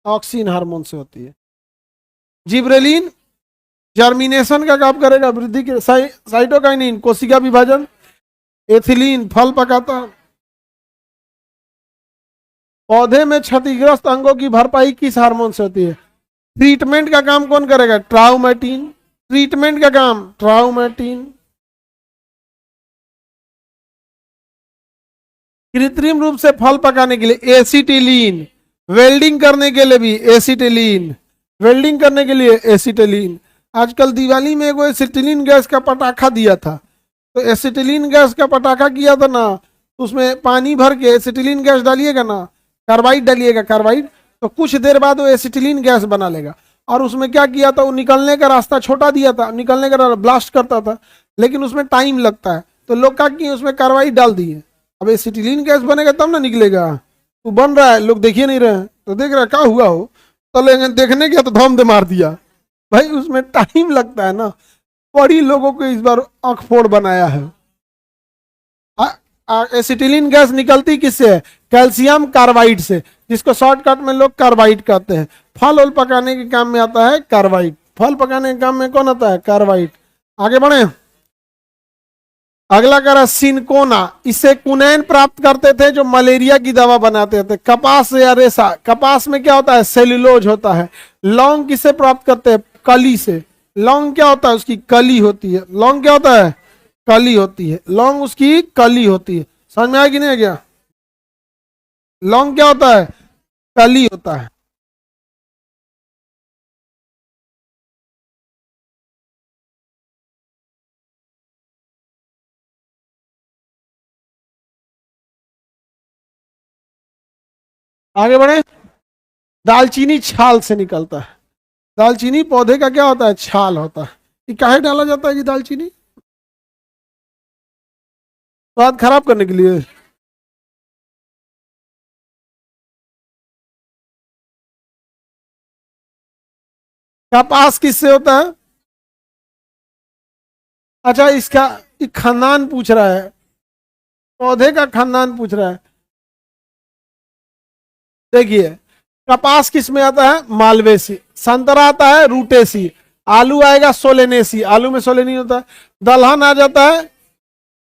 ऑक्सीन हार्मोन से होती है। जिब्रेलिन जर्मिनेशन का काम करेगा, वृद्धि के। साइटोकाइनिन कोशिका विभाजन। एथिलीन फल पकाता। पौधे में क्षतिग्रस्त अंगों की भरपाई किस हार्मोन से होती है? ट्रीटमेंट का काम कौन करेगा? ट्राउमेटिन। ट्रीटमेंट का काम ट्राउमेटिन। कृत्रिम रूप से फल पकाने के लिए एसिटिलीन। वेल्डिंग करने के लिए भी एसिटिलीन। वेल्डिंग करने के लिए एसिटिलीन। आजकल दिवाली में एगो एसिटिलीन गैस का पटाखा दिया था, तो एसिटिलीन गैस का पटाखा किया था ना, उसमें पानी भर के एसिटिलीन गैस डालिएगा ना, कार्बाइड डालिएगा, कार्बाइड, तो कुछ देर बाद वो एसिटिलीन गैस बना लेगा। और उसमें क्या किया था, वो निकलने का रास्ता छोटा दिया था, निकलने का ब्लास्ट करता था, लेकिन उसमें टाइम लगता है, तो लोग क्या किए, उसमें कार्बाइड डाल दिए। अब एसिटिलीन गैस बनेगा तब ना निकलेगा। वो बन रहा है, लोग देखिए नहीं रहे हैं, तो देख रहा है क्या हुआ हो, तो लेकिन देखने गया तो धम दे मार दिया। भाई उसमें टाइम लगता है ना। बड़ी लोगों को इस बार आंख फोड़ बनाया है। एसिटिलीन गैस निकलती किससे है? कैल्शियम कार्बाइड से, जिसको शॉर्टकट में लोग कार्बाइड कहते हैं। फल उल पकाने के काम में आता है कार्बाइड। फल पकाने के काम में कौन आता है? कार्बाइड। आगे बढ़े, अगला करा सिनकोना। इससे कुनैन प्राप्त करते थे जो मलेरिया की दवा बनाते थे। कपास या रेशा, कपास में क्या होता है? सेल्यूलोज होता है। लौंग किससे प्राप्त करते हैं? कली से। लौंग क्या होता है? उसकी कली होती है। लौंग क्या होता है? कली होती है। लौंग उसकी कली होती है। समझ में आया कि नहीं आ गया? लौंग क्या होता है? कली होता है। आगे बढ़े, दालचीनी छाल से निकलता है। दालचीनी पौधे का क्या होता है? छाल होता है। ये काहे डाला जाता है जी दालचीनी? स्वाद खराब करने के लिए। कपास किससे होता है? अच्छा, इसका खानदान पूछ रहा है, पौधे का खानदान पूछ रहा है। देखिए, कपास किस में आता है? मालवेसी। संतरा आता है रूटेसी। आलू आएगा सोलेनेसी, आलू में सोलेनी होता है। दलहन आ जाता है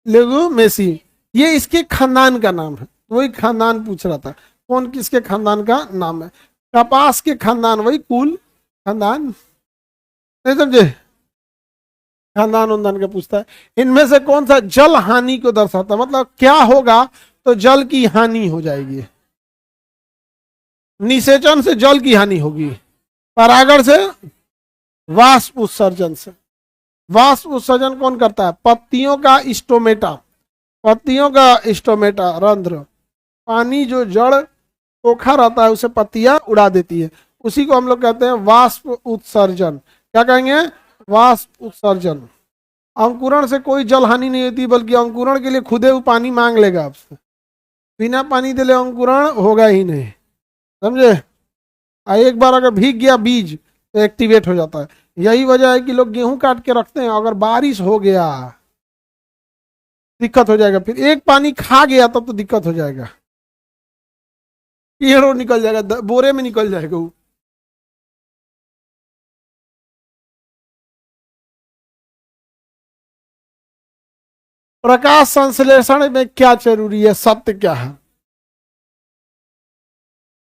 लेगुमेसी। ये इसके खानदान का नाम है, वही खानदान पूछ रहा था, कौन किसके खानदान का नाम है? कपास के खानदान, वही कुल खानदान, नहीं समझे? खानदान उनदान का पूछता है। इनमें से कौन सा जल हानि को दर्शाता है? मतलब क्या होगा तो जल की हानि हो जाएगी? निषेचन से जल की हानि होगी, परागण से, वाष्प उत्सर्जन से। वाष्प उत्सर्जन कौन करता है? पत्तियों का स्टोमेटा, पत्तियों का स्टोमेटा रंध्र, पानी जो जड़ पोखा रहता है उसे पत्तियां उड़ा देती है, उसी को हम लोग कहते हैं वाष्प उत्सर्जन। क्या कहेंगे? वाष्प उत्सर्जन। अंकुरण से कोई जल हानि नहीं होती, बल्कि अंकुरण के लिए खुदे वो पानी मांग लेगा आपसे, बिना पानी दिले अंकुरण होगा ही नहीं, समझे? एक बार अगर भीग गया बीज तो एक्टिवेट हो जाता है। यही वजह है कि लोग गेहूं काट के रखते हैं, अगर बारिश हो गया दिक्कत हो जाएगा, फिर एक पानी खा गया तब तो दिक्कत हो जाएगा, कीड़ों निकल जाएगा, बोरे में निकल जाएगा वो। प्रकाश संश्लेषण में क्या जरूरी है? सत्य क्या है?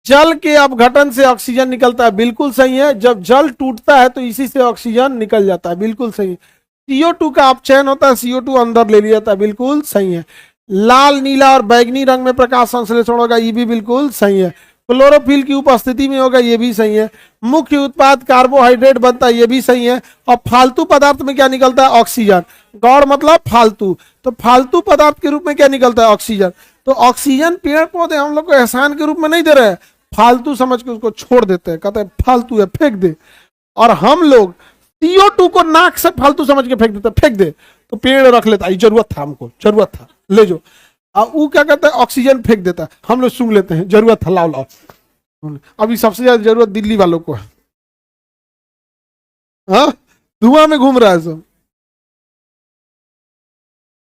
जल के अपघटन से ऑक्सीजन निकलता है, बिल्कुल सही है। जब जल टूटता है तो इसी से ऑक्सीजन निकल जाता है, बिल्कुल सही है। CO2 का अपचयन होता है, CO2 अंदर ले लिया जाता है, बिल्कुल सही है। लाल, नीला और बैगनी रंग में प्रकाश संश्लेषण होगा, ये भी बिल्कुल सही है। क्लोरोफिल की उपस्थिति में होगा, ये भी सही है। मुख्य उत्पाद कार्बोहाइड्रेट बनता है, ये भी सही है। और फालतू पदार्थ में क्या निकलता है? ऑक्सीजन। गौड़ मतलब फालतू, तो फालतू पदार्थ के रूप में क्या निकलता है? ऑक्सीजन। तो ऑक्सीजन पेड़ पौधे हम लोग को एहसान के रूप में नहीं दे रहे हैं, फालतू समझ के उसको छोड़ देते हैं, कहते हैं फालतू है फेंक दे। और हम लोग CO2 को नाक से फालतू समझ के फेंक देते, फेंक दे, तो पेड़ रख लेता है, जरूरत था हमको, जरूरत था ले जो। और वो क्या कहता है? ऑक्सीजन फेंक देता है, हम लोग सूंघ लेते हैं, जरूरत था लाओ लाओ। अभी सबसे ज्यादा जरूरत दिल्ली वालों को है, हाँ, धुआं में घूम रहा है सब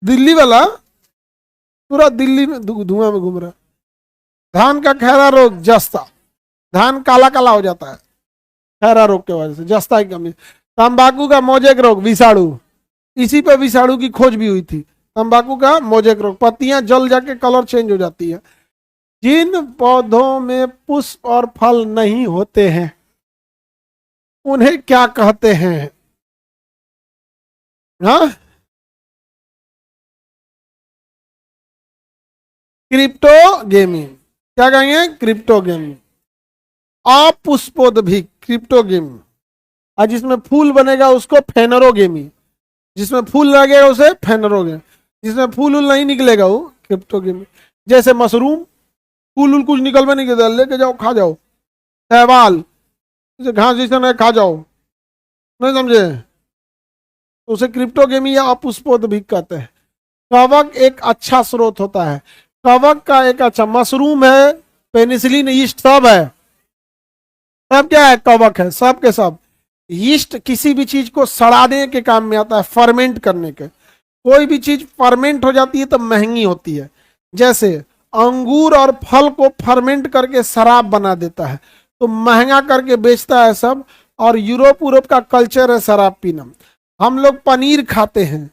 दिल्ली वाला, पूरा दिल्ली में धुआं में घूम रहा है। धान का खैरा रोग, जस्ता, धान काला काला हो जाता है खैरा रोग के वजह से, जस्ता की कमी। तंबाकू का मोजेक रोग, विषाणु, इसी पे विषाणु की खोज भी हुई थी। तंबाकू का मोजेक रोग, पत्तियां जल जाके कलर चेंज हो जाती है। जिन पौधों में पुष्प और फल नहीं होते हैं उन्हें क्या कहते हैं? हाँ, क्रिप्टोगेमी। क्या कहेंगे? क्रिप्टोगेमी। अपुष्पोद्भिक क्रिप्टोगेमी। और जिसमें फूल बनेगा उसको फेनरोगेमी, जिसमें फूल लगेगा उसे फेनरोगेमी, जिसमें फूल उल नहीं निकलेगा वो क्रिप्टोगेमी। जैसे मशरूम, फूल उल कुछ निकलवे नहीं करता, लेके जाओ खा जाओ। शैवाल, जैसे घास जैसा है खा जाओ, नहीं समझे? तो उसे क्रिप्टोगेमी या अपुष्पोद्भिक कहते हैं। कवक एक अच्छा स्रोत होता है, कवक का एक अच्छा, मशरूम है, पेनिसिलिन, यीस्ट सब है, सब क्या है? कवक है, सब के सब। यीस्ट किसी भी चीज को सड़ाने के काम में आता है, फर्मेंट करने के। कोई भी चीज फर्मेंट हो जाती है तो महंगी होती है। जैसे अंगूर और फल को फर्मेंट करके शराब बना देता है, तो महंगा करके बेचता है सब। और यूरोप का कल्चर है शराब पीना। हम लोग पनीर खाते हैं,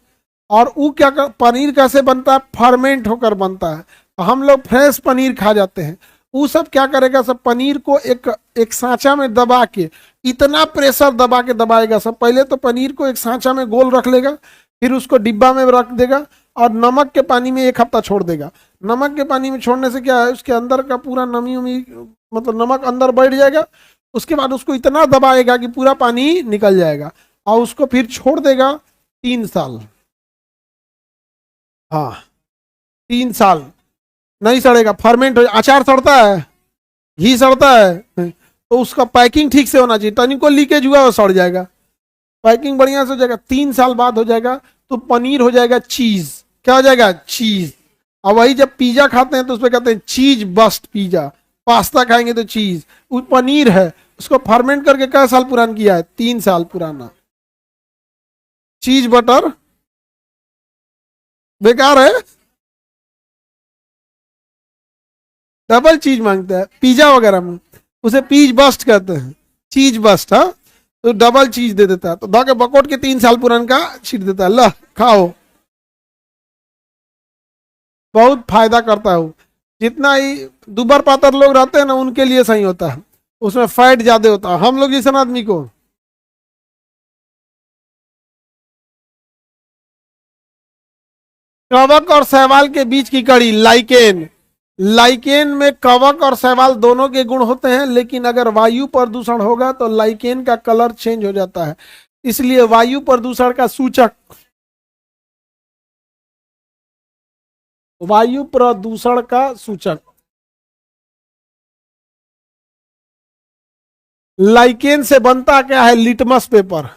और वो क्या कर, पनीर कैसे बनता है? फर्मेंट होकर बनता है। तो हम लोग फ्रेश पनीर खा जाते हैं। वो सब क्या करेगा? सब पनीर को एक सांचा में दबा के, इतना प्रेशर दबा के दबाएगा सब। पहले तो पनीर को एक सांचा में गोल रख लेगा, फिर उसको डिब्बा में रख देगा, और नमक के पानी में 1 हफ्ता छोड़ देगा। नमक के पानी में छोड़ने से क्या है? उसके अंदर का पूरा नमी उमी, मतलब नमक अंदर बैठ जाएगा। उसके बाद उसको इतना दबाएगा कि पूरा पानी निकल जाएगा, और उसको फिर छोड़ देगा 3 साल। हाँ, 3 साल नहीं सड़ेगा, फर्मेंट हो। अचार सड़ता है, घी सड़ता है, तो उसका पैकिंग ठीक से होना चाहिए, तनिक को लीकेज हुआ वो सड़ जाएगा। पैकिंग बढ़िया से हो जाएगा, 3 साल बाद हो जाएगा तो पनीर हो जाएगा चीज। क्या हो जाएगा? चीज। और वही जब पिज्जा खाते हैं तो उसमें कहते हैं चीज बस्ट पिज्जा, पास्ता खाएंगे तो चीज, वो पनीर है उसको फर्मेंट करके कै साल पुराना किया है? 3 साल पुराना। चीज बटर बेकार है, डबल चीज मांगता है पिज्जा वगैरह में, उसे पीज बस्ट कहते हैं, चीज बस्ट। हाँ, तो डबल चीज दे देता है, तो धोके बकोट के 3 साल पुरान का छीट देता है, ला खाओ। बहुत फायदा करता है। जितना ही दुबर पातर लोग रहते हैं ना, उनके लिए सही होता है, उसमें फैट ज्यादा होता है। हम लोग जैसे आदमी को कवक और शैवाल के बीच की कड़ी लाइकेन। लाइकेन में कवक और शैवाल दोनों के गुण होते हैं, लेकिन अगर वायु प्रदूषण होगा तो लाइकेन का कलर चेंज हो जाता है, इसलिए वायु प्रदूषण का सूचक, वायु प्रदूषण का सूचक लाइकेन से बनता क्या है? Litmus paper.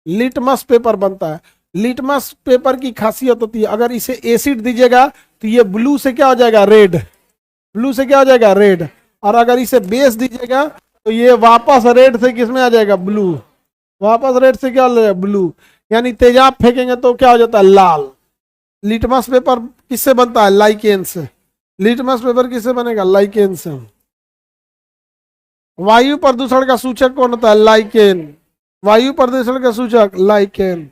लिटमस पेपर बनता है। लिटमस पेपर की खासियत होती है, अगर इसे एसिड दीजिएगा तो ये ब्लू से क्या हो जाएगा? रेड। ब्लू से क्या हो जाएगा? रेड। और अगर इसे बेस दीजिएगा तो ये वापस रेड से किस में आ जाएगा? ब्लू। वापस रेड से क्या हो जाएगा? ब्लू। यानी तेजाब फेंकेंगे तो क्या हो जाता है? लाल। लिटमस पेपर किससे बनता है? लाइकेन से। लिटमस पेपर किससे बनेगा? लाइकेन से। वायु प्रदूषण का सूचक कौन होता है? लाइकेन। वायु प्रदूषण का सूचक लाइकेन।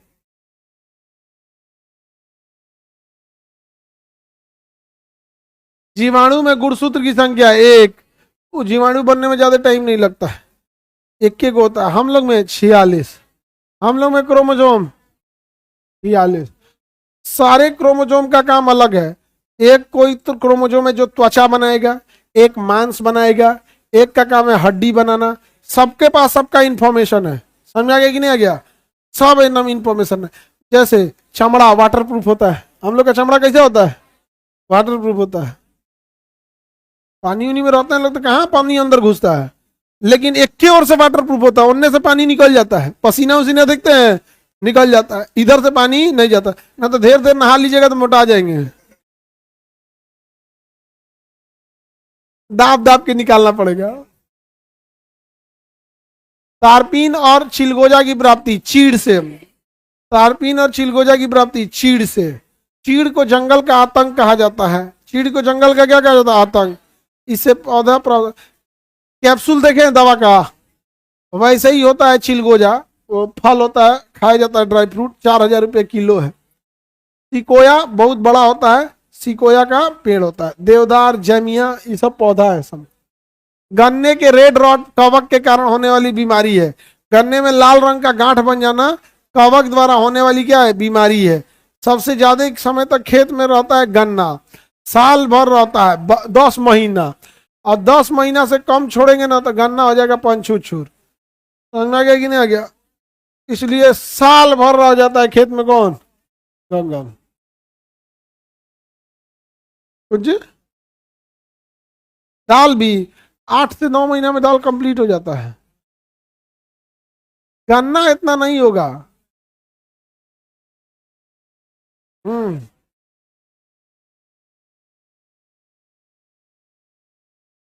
जीवाणु में गुणसूत्र की संख्या 1। वो जीवाणु बनने में ज्यादा टाइम नहीं लगता है, एक एक होता है। हम लोग में 46। हम लोग में क्रोमोजोम 46। सारे क्रोमोजोम का काम अलग है। एक कोई तो क्रोमोजोम है जो त्वचा बनाएगा, एक मांस बनाएगा, एक का काम है हड्डी बनाना। सबके पास सबका इंफॉर्मेशन है, समझ आ गया कि नहीं आ गया? सब एकदम इंफॉर्मेशन है। जैसे चमड़ा वाटर प्रूफ होता है, हम लोग का चमड़ा कैसे होता है? वाटर प्रूफ होता है। पानी उनी में रहते हैं लोग तो कहाँ पानी अंदर घुसता है, लेकिन एक के ओर से वाटर प्रूफ होता है, उनने से पानी निकल जाता है। पसीना उसीना देखते हैं, निकल जाता है, इधर से पानी नहीं जाता। ना तो देर देर नहा लीजिएगा तो मोटा जाएंगे, दाब दाब के निकालना पड़ेगा। तारपीन और चिलगोजा की प्राप्ति चीड़ से। तारपीन और चिलगोजा की प्राप्ति चीड़ से। चीड़ को जंगल का आतंक कहा जाता है। चीड़ को जंगल का क्या कहा जाता है? आतंक। इससे पौधा कैप्सूल देखें दवा का, वैसे ही होता है चिलगोजा। वो फल होता है, खाया जाता है, ड्राई फ्रूट, 4,000 रुपये किलो है। सिकोया बहुत बड़ा होता है, सिकोया का पेड़ होता है। देवदार, जैमिया, ये सब पौधा है सब। गन्ने के रेड रॉट कवक के कारण होने वाली बीमारी है। गन्ने में लाल रंग का गांठ बन जाना कवक द्वारा होने वाली क्या है? बीमारी है। सबसे ज्यादा समय तक खेत में रहता है गन्ना, साल भर रहता है 10 महीना, और 10 महीना से कम छोड़ेंगे ना तो गन्ना हो जाएगा पंचुछुर। समझ में आ गया कि नहीं आ गया? इसलिए साल भर रह जाता है खेत में कौन? गन्ना। कुछ दाल भी 8 से 9 महीना में दाल कंप्लीट हो जाता है। गन्ना इतना नहीं होगा।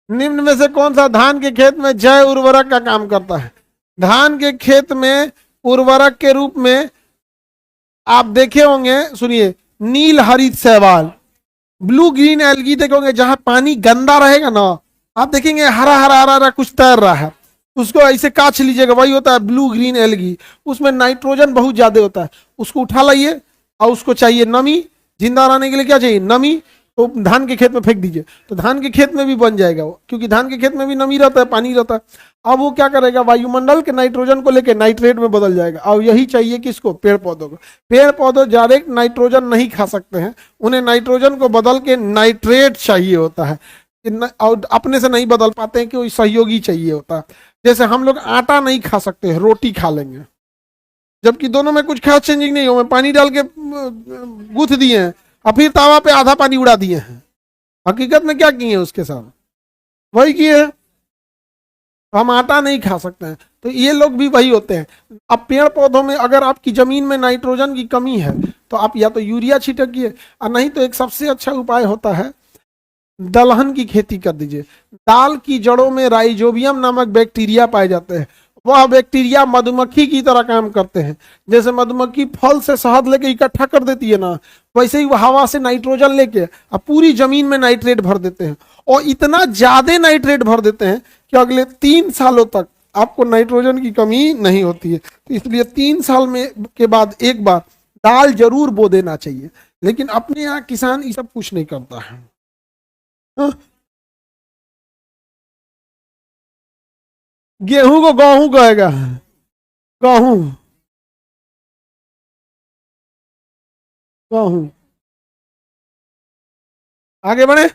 निम्न में से कौन सा धान के खेत में जैव उर्वरक का काम करता है? धान के खेत में उर्वरक के रूप में आप देखे होंगे, सुनिए, नील हरित शैवाल, ब्लू ग्रीन एल्गी देखोगे। जहां पानी गंदा रहेगा ना, आप देखेंगे हरा हरा हरा हरा कुछ तैर रहा है, उसको ऐसे काछ लीजिएगा, वही होता है ब्लू ग्रीन एल्गी। उसमें नाइट्रोजन बहुत ज्यादा होता है। उसको उठा लाइए और उसको चाहिए नमी, जिंदा रहने के लिए क्या चाहिए? नमी। तो धान के खेत में फेंक दीजिए, तो धान के खेत में भी बन जाएगा वो, क्योंकि धान के खेत में भी नमी रहता है, पानी रहता है। अब वो क्या करेगा? वायुमंडल के नाइट्रोजन को लेकर नाइट्रेट में बदल जाएगा। और यही चाहिए किसको? पेड़ पौधों को। पेड़ पौधे डायरेक्ट नाइट्रोजन नहीं खा सकते हैं, उन्हें नाइट्रोजन को बदल के नाइट्रेट चाहिए होता है, और अपने से नहीं बदल पाते हैं, कि कोई सहयोगी चाहिए होता है। जैसे हम लोग आटा नहीं खा सकते हैं, रोटी खा लेंगे, जबकि दोनों में कुछ खास चेंजिंग नहीं हो। पानी डाल के गूंथ दिए हैं और फिर तावा पे आधा पानी उड़ा दिए हैं। हकीकत में क्या किए हैं उसके साथ? वही किए हैं। हम आटा नहीं खा सकते हैं, तो ये लोग भी वही होते हैं। अब पेड़ पौधों में अगर आपकी जमीन में नाइट्रोजन की कमी है तो आप या तो यूरिया छिटकिए, और नहीं तो एक सबसे अच्छा उपाय होता है दलहन की खेती कर दीजिए। दाल की जड़ों में राइजोबियम नामक बैक्टीरिया पाए जाते हैं। वह बैक्टीरिया मधुमक्खी की तरह काम करते हैं। जैसे मधुमक्खी फल से शहद लेके इकट्ठा कर देती है ना, वैसे ही वह हवा से नाइट्रोजन लेके अब पूरी जमीन में नाइट्रेट भर देते हैं, और इतना ज्यादा नाइट्रेट भर देते हैं कि अगले 3 सालों तक आपको नाइट्रोजन की कमी नहीं होती है। तो इसलिए 3 साल में के बाद एक बार दाल जरूर बो देना चाहिए। लेकिन अपने यहाँ किसान ये सब कुछ नहीं करता है। हाँ? गेहूं को गेहूं कहेगा, गेहूं गेहूं। आगे बढ़े।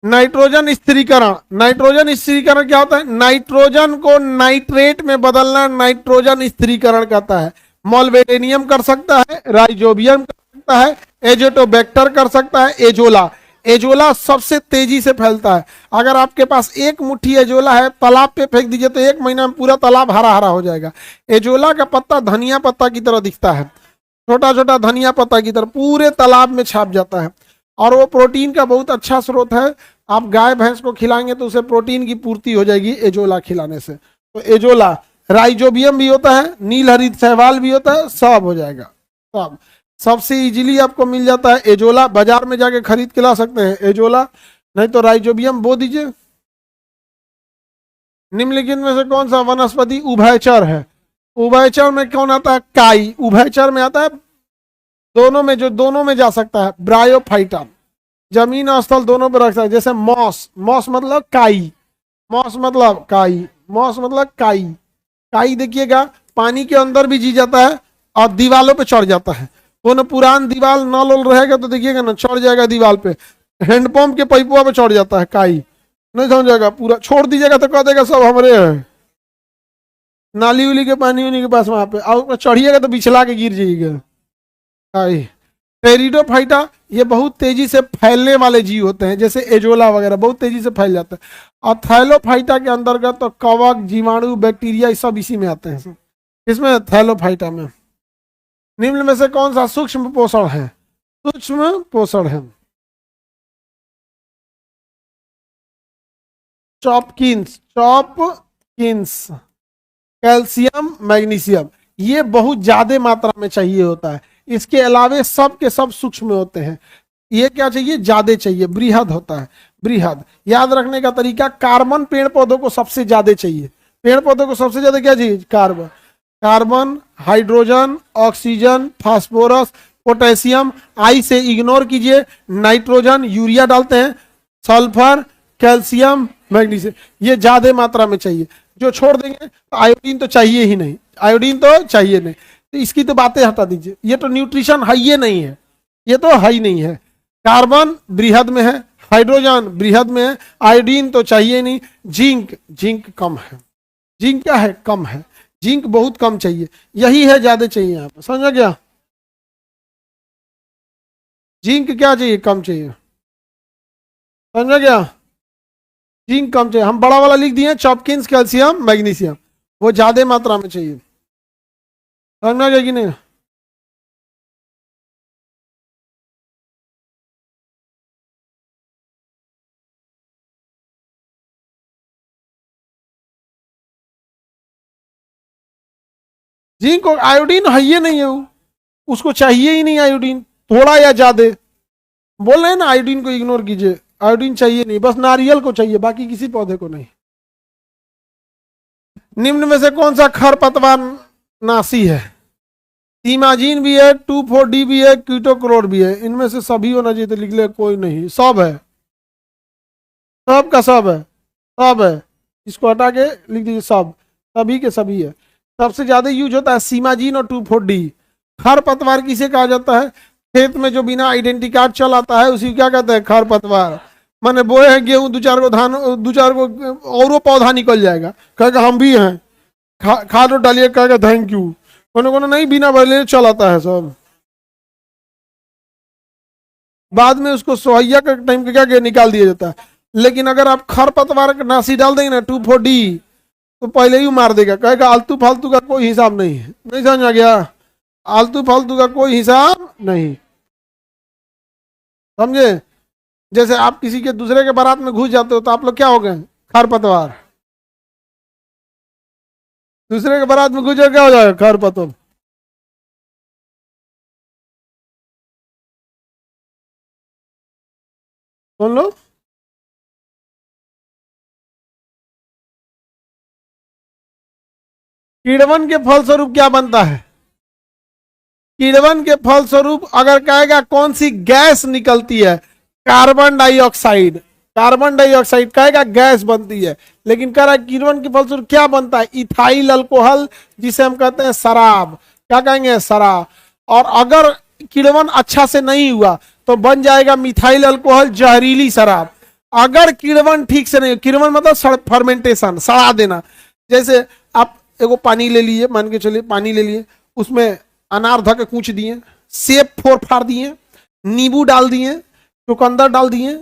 नाइट्रोजन स्थिरीकरण। नाइट्रोजन स्थिरीकरण क्या होता है? नाइट्रोजन को नाइट्रेट में बदलना नाइट्रोजन स्थिरीकरण कहता है। मॉल्बेडेनियम कर सकता है, राइजोबियम कर सकता है, एजोटोबैक्टर कर सकता है, एजोला। एजोला सबसे तेजी से फैलता है। अगर आपके पास एक मुट्ठी एजोला है, तालाब पे फेंक दीजिए तो 1 महीना में पूरा तालाब हरा हरा हो जाएगा। एजोला का पत्ता धनिया पत्ता की तरह दिखता है, छोटा छोटा धनिया पत्ता की तरह पूरे तालाब में छाप जाता है, और वो प्रोटीन का बहुत अच्छा स्रोत है। आप गाय भैंस को खिलाएंगे तो उसे प्रोटीन की पूर्ति हो जाएगी एजोला खिलाने से। तो एजोला, राइजोबियम भी होता है, नील हरित शैवाल भी होता है, सब हो जाएगा। सब सबसे इजीली आपको मिल जाता है एजोला। बाजार में जाके खरीद के ला सकते हैं एजोला, नहीं तो राइजोबियम बो दीजिए। निम्नलिखित में से कौन सा वनस्पति उभयचर है? उभयचर में कौन आता है? काई। उभयचर में आता है दोनों में, जो दोनों में जा सकता है, ब्रायोफाइटा। जमीन और स्थल दोनों पर रख सकता है। जैसे मॉस, मॉस मतलब काई, मॉस मतलब काई, मॉस मतलब काई। काई देखिएगा पानी के अंदर भी जी जाता है और दीवालों पे चढ़ जाता है। तो पुरान दीवार नल उल रहेगा तो देखिएगा ना, चढ़ जाएगा दीवार पे। हैंडपंप के पाइपुआ पे चढ़ जाता है काई। नहीं समझेगा, पूरा छोड़ दीजिएगा तो कह देगा सब हमारे है। नाली उली के पानी उनी के पास वहां पे और चढ़िएगा तो बिछला के गिर जाइएगा। काई। टेरिडोफाइटा, ये बहुत तेजी से फैलने वाले जीव होते हैं, जैसे एजोला वगैरह बहुत तेजी से फैल जाता है। और थैलोफाइटा के अंतर्गत तो कवक, जीवाणु, बैक्टीरिया ये सब इसी में आते हैं। इसमें थैलोफाइटा में। निम्न में से कौन सा सूक्ष्म पोषण है? सूक्ष्म पोषण है चॉपकिंस। चॉपकिंस कैल्शियम, मैग्नीशियम, ये बहुत ज्यादा मात्रा में चाहिए होता है। इसके अलावे सब के सब सूक्ष्म होते हैं। ये क्या चाहिए? ज्यादा चाहिए, बृहद होता है। बृहद याद रखने का तरीका, कार्बन पेड़ पौधों को सबसे ज्यादा चाहिए। पेड़ पौधों को सबसे ज्यादा क्या चाहिए? Carbon. Carbon, hydrogen, oxygen, phosphorus, potassium. आई से इग्नोर कीजिए, नाइट्रोजन, यूरिया डालते हैं, सल्फर, कैल्शियम, मैग्नीशियम, ये ज्यादा मात्रा में चाहिए। जो छोड़ देंगे तो आयोडीन तो चाहिए ही नहीं, आयोडीन तो चाहिए नहीं। तो इसकी तो बातें हटा दीजिए, ये तो न्यूट्रिशन है ही नहीं है, ये तो है ही नहीं है। कार्बन बृहद में है, हाइड्रोजन बृहद में है, आयोडीन तो चाहिए नहीं। जिंक, जिंक कम है। जिंक क्या है? कम है। जिंक बहुत कम चाहिए, यही है ज्यादा चाहिए यहाँ पर। समझा गया? जिंक क्या चाहिए? कम चाहिए। समझा गया? जिंक कम चाहिए। हम बड़ा वाला लिख दिए, चॉपकिंस, कैल्शियम, मैग्नीशियम, वो ज्यादा मात्रा में चाहिए। समझ गया कि नहीं? जिंक और आयोडीन है ये नहीं है वो, उसको चाहिए ही नहीं आयोडीन, थोड़ा या ज्यादा। बोल रहे हैं ना आयोडीन को इग्नोर कीजिए, आयोडीन चाहिए नहीं, बस नारियल को चाहिए, बाकी किसी पौधे को नहीं। निम्न में से कौन सा खरपतवार नाशी है? सीमाजीन भी है, 2,4-D भी है, कीटोक्रोर भी है। इनमें से सभी होना चाहिए तो लिख ले, कोई नहीं, सब है, सब का सब है, सब है। इसको हटा के लिख दीजिए सब, सभी के सभी है। सबसे ज्यादा यूज होता है सीमाजीन और 2,4-D। खरपतवार किसे कहा जाता है? खेत में जो बिना आइडेंटिटी कार्ड चलाता है उसी क्या कहते हैं? खरपतवार। मैंने बोए हैं गेहूं, 2-4 को धान, 2-4 को और वो पौधा निकल जाएगा, कहेगा हम भी हैं, खाद डालिए, कहेगा थैंक यू। कोनो कोनो नहीं, बिना बोले चलाता है सब। बाद में उसको सोहैया का टाइम के क्या निकाल दिया जाता है। लेकिन अगर आप खरपतवार का नाशी डाल देंगे ना 2,4-D, तो पहले ही मार देगा, कहेगा आलतू फालतू का कोई हिसाब नहीं है। नहीं समझ आ गया? आलतू फालतू का कोई हिसाब नहीं। समझे? जैसे आप किसी के दूसरे के बारात में घुस जाते हो तो आप लोग क्या हो गए? खरपतवार। दूसरे के बारात में घुस जाओ क्या हो जाएगा? खरपतवार। सुन लो, किड़वन के फलस्वरूप क्या बनता है? किड़वन के फलस्वरूप अगर कहेगा कौन सी गैस निकलती है? Carbon dioxide. कार्बन डाइऑक्साइड कहेगा गैस बनती है, लेकिन कह रहा है किड़वन के फलस्वरूप क्या बनता है? इथाइल अल्कोहल, जिसे हम कहते हैं शराब। क्या कहेंगे? शराब। और अगर किड़वन अच्छा से नहीं हुआ तो बन जाएगा मिथाइल अल्कोहल, जहरीली शराब। अगर किड़वन ठीक से नहीं, किड़वन मतलब फर्मेंटेशन, सड़ा देना। जैसे आप एगो पानी ले लिए, मान के चलिए पानी ले लिए, उसमें अनार धके कूच दिए, सेब फोड़ फाड़ दिए, नींबू डाल दिए, चुकंदर डाल दिए,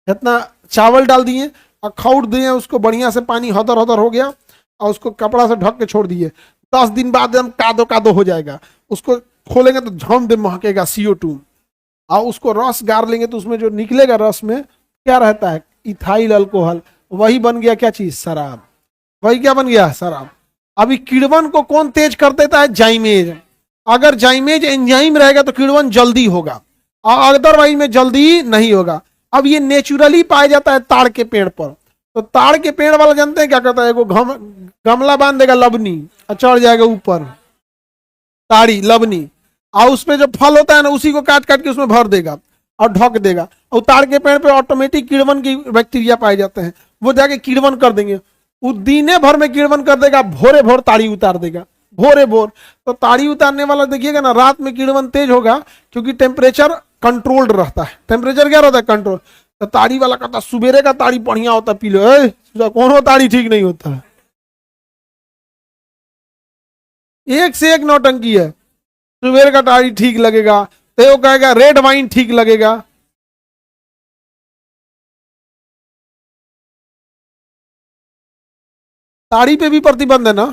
इतना चावल डाल दिए और खौट दिए उसको बढ़िया से, पानी हदर हदर हो गया और उसको कपड़ा से ढक के छोड़ दिए। 10 दिन बाद एकदम कादो कादो हो जाएगा। उसको खोलेंगे तो झम दे महकेगा CO2। और उसको रस गार लेंगे तो उसमें जो निकलेगा रस में क्या रहता है? Ethyl alcohol. वही बन गया क्या चीज? शराब। वही क्या बन गया? शराब। अभी किड़वन को कौन तेज कर देता है? जाइमेज। अगर जाइमेज एंजाइम रहेगा तो किड़वन जल्दी होगा, और अदरवाइज में जल्दी नहीं होगा। अब ये नेचुरली पाया जाता है ताड़ के पेड़ पर। तो ताड़ के पेड़ वाला जानते हैं क्या करता है? गमला बांध देगा लबनी और चढ़ जाएगा ऊपर, ताड़ी लबनी, और उसमें जो फल होता है ना उसी को काट काट के उसमें भर देगा और ढक देगा। और ताड़ के पेड़ पे ऑटोमेटिक किड़वन की बैक्टीरिया पाए जाते हैं, वो जाके किड़वन कर देंगे। वो दीने भर में किड़वन कर देगा, भोरे भोर ताड़ी उतार देगा, भोरे भोर। तो ताड़ी उतारने वाला देखिएगा ना, रात में किड़वन तेज होगा क्योंकि टेम्परेचर कंट्रोल्ड रहता है। टेम्परेचर क्या रहता है? कंट्रोल। तो ताड़ी वाला कहता सुबेरे का ताड़ी बढ़िया होता है, पी लो। कौन ताड़ी ठीक नहीं होता है, एक से एक नौटंकी है। सुबेरे का ताड़ी ठीक लगेगा तो वो कहेगा रेड वाइन ठीक लगेगा। ताड़ी पे भी प्रतिबंध है ना?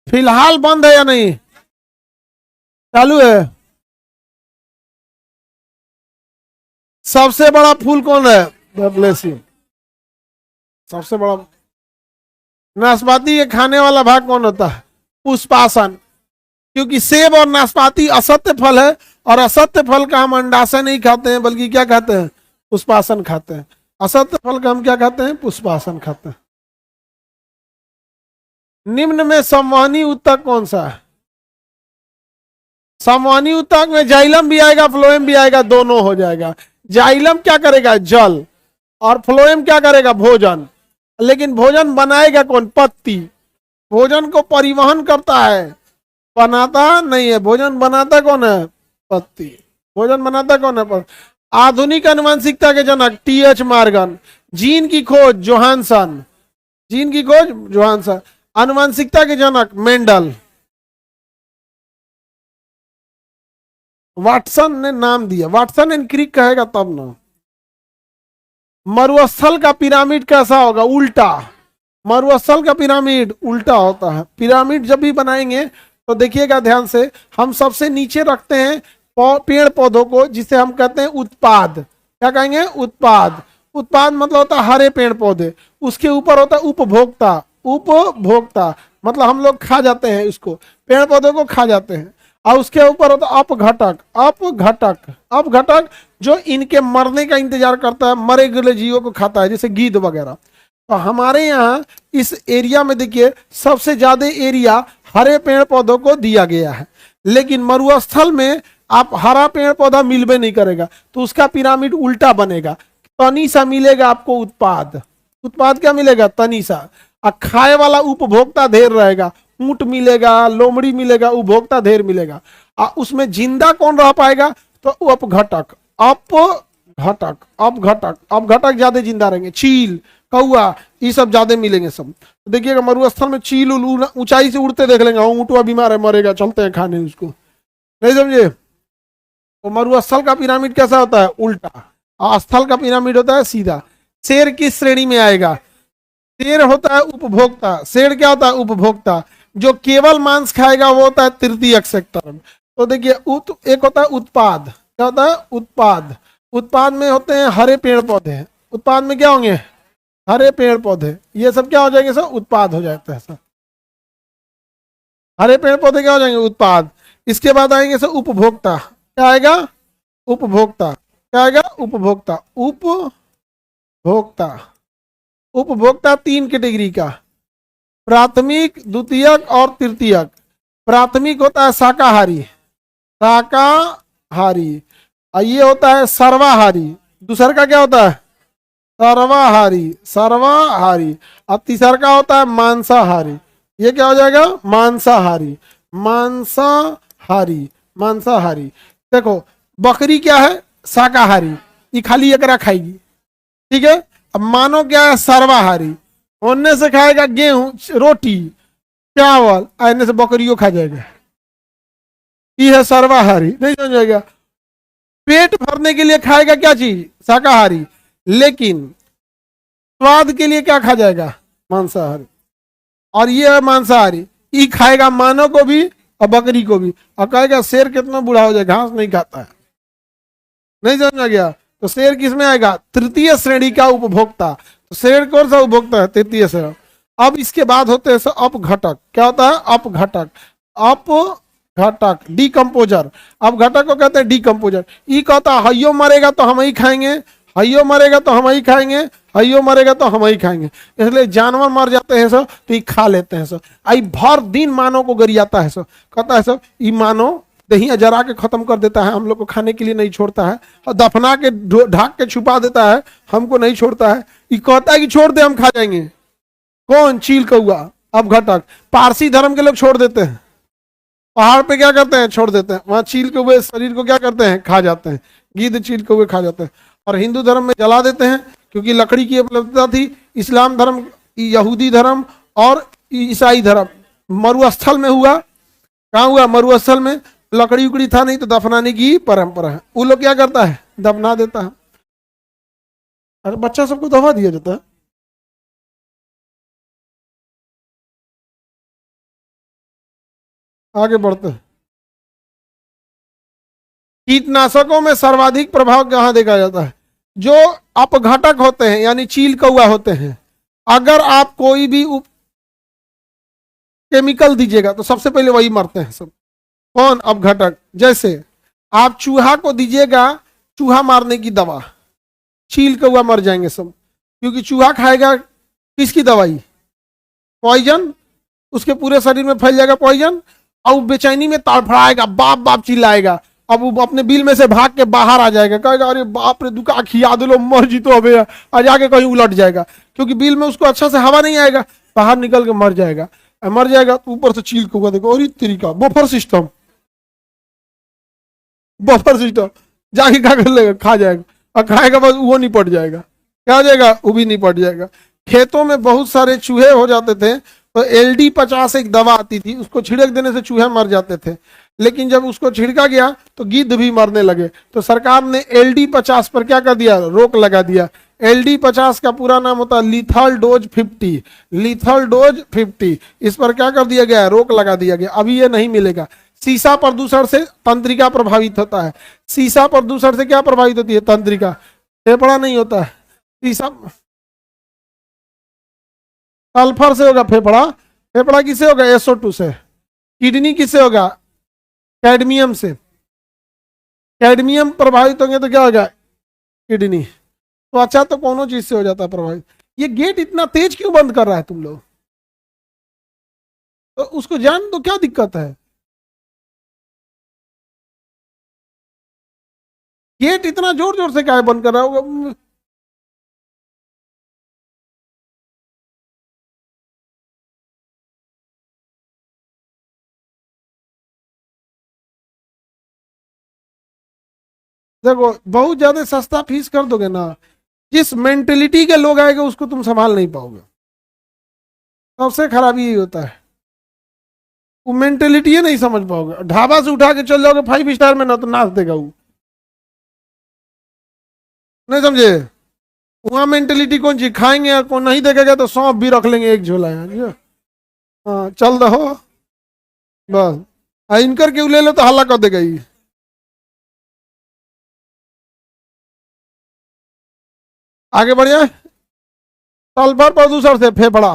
फिलहाल बंद है या नहीं? चालू है। सबसे बड़ा फूल कौन है? God bless you। सबसे बड़ा नाशपाती के खाने वाला भाग कौन होता है? पुष्पासन। क्योंकि सेब और नाशपाती असत्य फल है, और असत्य फल का हम अंडासन नहीं खाते हैं, बल्कि क्या खाते हैं? पुष्पासन खाते हैं। असत्य फल का हम क्या खाते हैं? पुष्पासन खाते हैं। निम्न में संवहनी उत्तक कौन सा है? संवहनी उत्तक में जाइलम भी आएगा, फ्लोएम भी आएगा, दोनों हो जाएगा। जाइलम क्या करेगा? जल। और फ्लोएम क्या करेगा? भोजन। लेकिन भोजन बनाएगा कौन? पत्ती। भोजन को परिवहन करता है, बनाता नहीं है। भोजन बनाता कौन है? पत्ती। भोजन बनाता कौन है? आधुनिक अनुवांशिकता के जनक TH मॉर्गन। जीन की खोज जोहानसन। जीन की खोज जोहानसन। अनुवांशिकता के जनक मेंडल। वाटसन ने नाम दिया। वाटसन एंड क्रिक कहेगा तब ना। मरुस्थल का पिरामिड कैसा होगा? उल्टा। मरुस्थल का पिरामिड उल्टा होता है। पिरामिड जब भी बनाएंगे तो देखिएगा ध्यान से, हम सबसे नीचे रखते हैं पेड़ पौधों को, जिसे हम कहते हैं उत्पाद। क्या कहेंगे? उत्पाद। उत्पाद मतलब होता है हरे पेड़ पौधे। उसके ऊपर होता है उपभोक्ता। उपभोक्ता मतलब हम लोग खा जाते हैं इसको, पेड़ पौधों को खा जाते हैं। और उसके ऊपर होता है अपघटक। अपघटक। अपघटक जो इनके मरने का इंतजार करता है, मरे गए जीवों को खाता है, जैसे गीद वगैरह। तो हमारे यहाँ इस एरिया में देखिए सबसे ज्यादा एरिया हरे पेड़ पौधों को दिया गया है। लेकिन मरुस्थल में आप हरा पेड़ पौधा मिलबे नहीं करेगा, तो उसका पिरामिड उल्टा बनेगा। तनी सा मिलेगा आपको उत्पाद। उत्पाद क्या मिलेगा? तनी सा। और खाए वाला उपभोक्ता ढेर रहेगा। ऊंट मिलेगा, लोमड़ी मिलेगा, उपभोक्ता ढेर मिलेगा। और उसमें जिंदा कौन रह पाएगा? तो अपघटक। अपघटक। अपघटक। अपघटक ज्यादा जिंदा रहेंगे। चील, कौआ, ये सब ज्यादा मिलेंगे सब। तो देखिएगा मरुस्थल में चील ऊंचाई से उड़ते देख लेंगे, ऊंटवा बीमार है मरेगा, चलते हैं खाने उसको, नहीं समझे? तो मरुस्थल का पिरामिड कैसा होता है? उल्टा। और स्थल का पिरामिड होता है सीधा। शेर किस श्रेणी में आएगा? शेर होता है उपभोक्ता। शेर क्या होता है? उपभोक्ता। जो केवल मांस खाएगा वो होता है तृतीयक सेक्टर में। तो देखिए एक होता है उत्पाद। क्या होता है? उत्पाद। उत्पाद में होते हैं हरे पेड़ पौधे। उत्पाद में क्या होंगे? हरे पेड़ पौधे। ये सब क्या हो जाएंगे सर? उत्पाद हो जाते हैं सर। हरे पेड़ पौधे क्या हो जाएंगे? उत्पाद। इसके बाद आएंगे सर उपभोक्ता। क्या आएगा? उपभोक्ता। क्या आएगा? उपभोक्ता। उपभोक्ता। उपभोक्ता तीन कैटेगरी का, प्राथमिक, द्वितीयक और तृतीयक। प्राथमिक होता है शाकाहारी, शाकाहारी। और ये होता है सर्वाहारी। दूसरा का क्या होता है? सर्वाहारी, सर्वाहारी। और तीसरा का होता है मांसाहारी। ये क्या हो जाएगा? मांसाहारी, मांसाहारी, मांसाहारी। देखो बकरी क्या है? शाकाहारी, ये खाली एकरा खाएगी, ठीक है। अब मानो क्या है? सर्वाहारी, होने से खाएगा गेहूं, रोटी, चावल, आने से बकरियों खा जाएगा। ये है सर्वाहारी। नहीं समझेगा? पेट भरने के लिए खाएगा क्या चीज? शाकाहारी। लेकिन स्वाद के लिए क्या खा जाएगा? मांसाहारी। और ये है मांसाहारी, ये खाएगा मानव को भी और बकरी को भी। और कहेगा शेर कितना बूढ़ा हो जाए, घास नहीं खाता है। नहीं समझ गया? तो शेर किस में आएगा? तृतीय श्रेणी का उपभोक्ता। तो शेर कौन सा उपभोक्ता है? तृतीय श्रेणी। अब इसके बाद होते हैं अपघटक। क्या होता है? अपघटक। अपघटक, डिकम्पोजर। अपघटक को कहते हैं डिकम्पोजर। ई कहता है हइयो मरेगा तो हम ही खाएंगे, हइयो मरेगा तो हम ही खाएंगे, हइयो मरेगा तो हम ही खाएंगे। इसलिए जानवर मर जाते हैं सर तो ये खा लेते हैं सर। आई भर दिन मानव को गरियाता है सर, कहता है सर ये मानव दही जरा के खत्म कर देता है, हम लोग को खाने के लिए नहीं छोड़ता है, और दफना के ढाक के छुपा देता है, हमको नहीं छोड़ता है। ये कहता है कि छोड़ दे हम खा जाएंगे। कौन? चील कौआ, अपघटक। पारसी धर्म के लोग छोड़ देते हैं, पहाड़ पे क्या करते हैं? छोड़ देते हैं। वहां चील कौए शरीर को क्या करते हैं? खा जाते हैं। गिद्ध चील कौए खा जाते हैं। और हिंदू धर्म में जला देते हैं क्योंकि लकड़ी की उपलब्धता थी। इस्लाम धर्म, यहूदी धर्म और ईसाई धर्म मरुस्थल में हुआ। कहाँ हुआ? मरुस्थल में। लकड़ी उकड़ी था नहीं तो दफनाने की परंपरा है। वो लोग क्या करता है? दफना देता है। अरे बच्चा सबको दफा दिया जाता है। आगे बढ़ते हैं। कीटनाशकों में सर्वाधिक प्रभाव कहाँ देखा जाता है? जो अपघटक होते हैं यानी चील कौआ होते हैं, अगर आप कोई भी केमिकल दीजिएगा तो सबसे पहले वही मरते हैं सब। कौन? अपघटक। जैसे आप चूहा को दीजिएगा चूहा मारने की दवा, चील कौआ मर जाएंगे सब, क्योंकि चूहा खाएगा किसकी दवाई? पॉइजन। उसके पूरे शरीर में फैल जाएगा पॉइजन, और वो बेचैनी में तड़फड़ाएगा, बाप बाप चिल्लाएगा। अब वो अपने बिल में से भाग के बाहर आ जाएगा, कहेगा अरे बाप रे दुका खिया दो, मर जी तो अबे, आ जाके कहीं उलट जाएगा, क्योंकि बिल में उसको अच्छा से हवा नहीं आएगा, बाहर निकल के मर जाएगा। मर जाएगा तो ऊपर से चील कौआ देखो, और तरीका बफर सिस्टम, बफर सिस्टम जाके क्या कर लेगा? खा जाएगा। और खाएगा बस वो निपट जाएगा। क्या हो जाएगा? वो भी निपट जाएगा। खेतों में बहुत सारे चूहे हो जाते थे तो LD50 एक दवा आती थी, उसको छिड़क देने से चूहे मर जाते थे। लेकिन जब उसको छिड़का गया तो गिद्ध भी मरने लगे, तो सरकार ने LD50 पर क्या कर दिया? रोक लगा दिया। LD50 का पूरा नाम होता है लीथल डोज 50, लीथल डोज 50। इस पर क्या कर दिया गया? रोक लगा दिया गया। अभी ये नहीं मिलेगा। सीसा प्रदूषण से तंत्रिका प्रभावित होता है। सीसा प्रदूषण से क्या प्रभावित होती है? तंत्रिका। फेफड़ा नहीं होता है सीसा। सल्फर से होगा फेफड़ा। फेफड़ा किससे होगा? SO2 से। किडनी किससे होगा? कैडमियम से। कैडमियम प्रभावित होंगे तो क्या होगा? किडनी। तो अच्छा, तो कोनो चीज से हो जाता है प्रभावित। ये गेट इतना तेज क्यों बंद कर रहा है तुम लोग? तो उसको जान दो, क्या दिक्कत है? गेट इतना जोर जोर से क्या बंद कर रहा होगा? देखो बहुत ज्यादा सस्ता फीस कर दोगे ना, जिस मेंटेलिटी के लोग आएंगे उसको तुम संभाल नहीं पाओगे। सबसे खराबी यही होता है, वो मेंटेलिटी नहीं समझ पाओगे। ढाबा से उठा के चल जाओगे 5 स्टार में ना, तो नाच देगा वो। नहीं समझे? वहां मेंटेलिटी कौन सी? खाएंगे, कौन नहीं देखेगा तो सौंप भी रख लेंगे एक झोला। यहाँ हाँ चल रहो बस। इनकर क्यों ले लो तो हल्ला कर देगा ये। आगे बढ़िए। सल्फर प्रदूषण से फेफड़ा।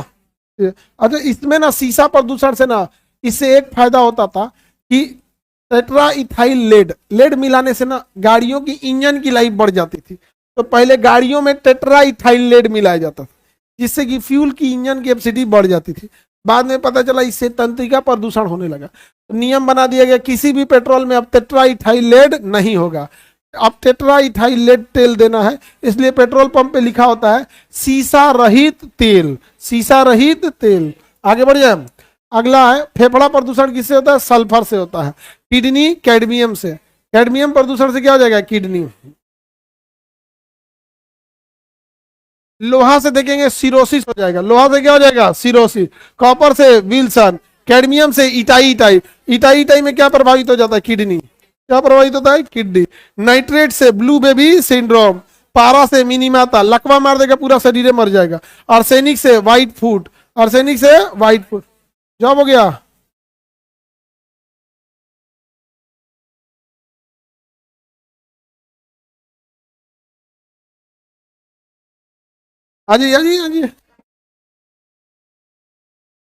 अच्छा इसमें ना शीशा प्रदूषण से ना, इससे एक फायदा होता था कि टेट्रा इथाइल लेड, लेड मिलाने से ना गाड़ियों की इंजन की लाइफ बढ़ जाती थी। तो पहले गाड़ियों में टेट्रा इथाइल लेड मिलाया जाता था, जिससे कि फ्यूल की इंजन की कैपेसिटी बढ़ जाती थी। बाद में पता चला इससे तंत्रिका प्रदूषण होने लगा, तो नियम बना दिया गया किसी भी पेट्रोल में अब टेट्रा इथाइल लेड नहीं होगा। अब टेट्रा इथाइल लेड तेल देना है, इसलिए पेट्रोल पंप पे लिखा होता है सीसा रहित तेल, सीसा रहित तेल। आगे बढ़िए। अगला है फेफड़ा प्रदूषण किससे होता है? सल्फर से होता है। किडनी कैडमियम से। कैडमियम प्रदूषण से क्या हो जाएगा? किडनी। लोहा से देखेंगे सिरोसिस हो जाएगा, लोहा से क्या हो जाएगा? सिरोसिस। कॉपर से विल्सन। कैडमियम से इटाई इटाई। इटाई इटाई में क्या प्रभावित हो जाता है? किडनी। क्या प्रभावित होता है? किडनी। नाइट्रेट से ब्लू बेबी सिंड्रोम। पारा से मिनीमाता, लकवा मार देगा पूरा शरीर मर जाएगा। आर्सेनिक से व्हाइट फूट, आर्सेनिक से व्हाइट फूट। जॉब हो गया। हाँ जी हाँ जी हाँ जी।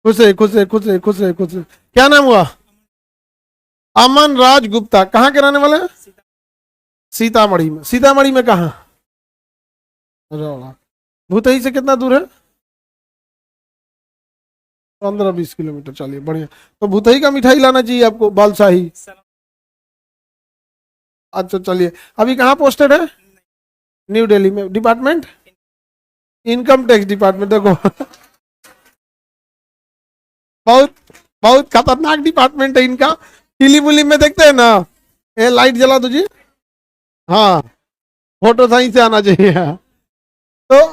खुश है खुश है खुश है खुश है खुश है। क्या नाम हुआ? अमन राज गुप्ता। कहाँ के रहने वाले हैं? सीतामढ़ी में। सीतामढ़ी में कहाँ? रौड़ा। भूतही से कितना दूर है? 15-20 किलोमीटर। चलिए बढ़िया। तो भूतही का मिठाई लाना चाहिए आपको, बालशाही। अच्छा चलिए। अभी कहाँ पोस्टेड है? न्यू दिल्ली में। डिपार्टमेंट? Income tax department. देखो बहुत बहुत खतरनाक डिपार्टमेंट है इनका। फिल्म उलिम में देखते हैं ना, ये लाइट जला दो जी। हाँ फोटो सही से आना चाहिए। तो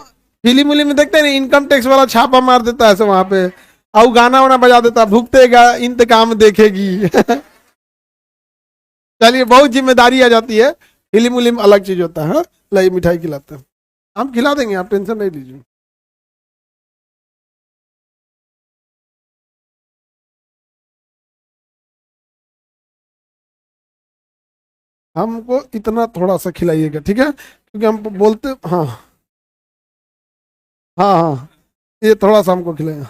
फिल्म उलिम में देखते हैं ना, इनकम टैक्स वाला छापा मार देता है ऐसे वहां पे, और गाना वाना बजा देता है, भुगतेगा इंतकाम देखेगी। चलिए बहुत जिम्मेदारी आ जाती है। फिल्म उलिम अलग चीज होता है। हाँ? लाई मिठाई खिलाते हैं, हम खिला देंगे, आप टेंशन नहीं लीजिए। हमको इतना थोड़ा सा खिलाइएगा ठीक है, क्योंकि हम बोलते हाँ। हाँ हाँ ये थोड़ा सा हमको खिलाएगा।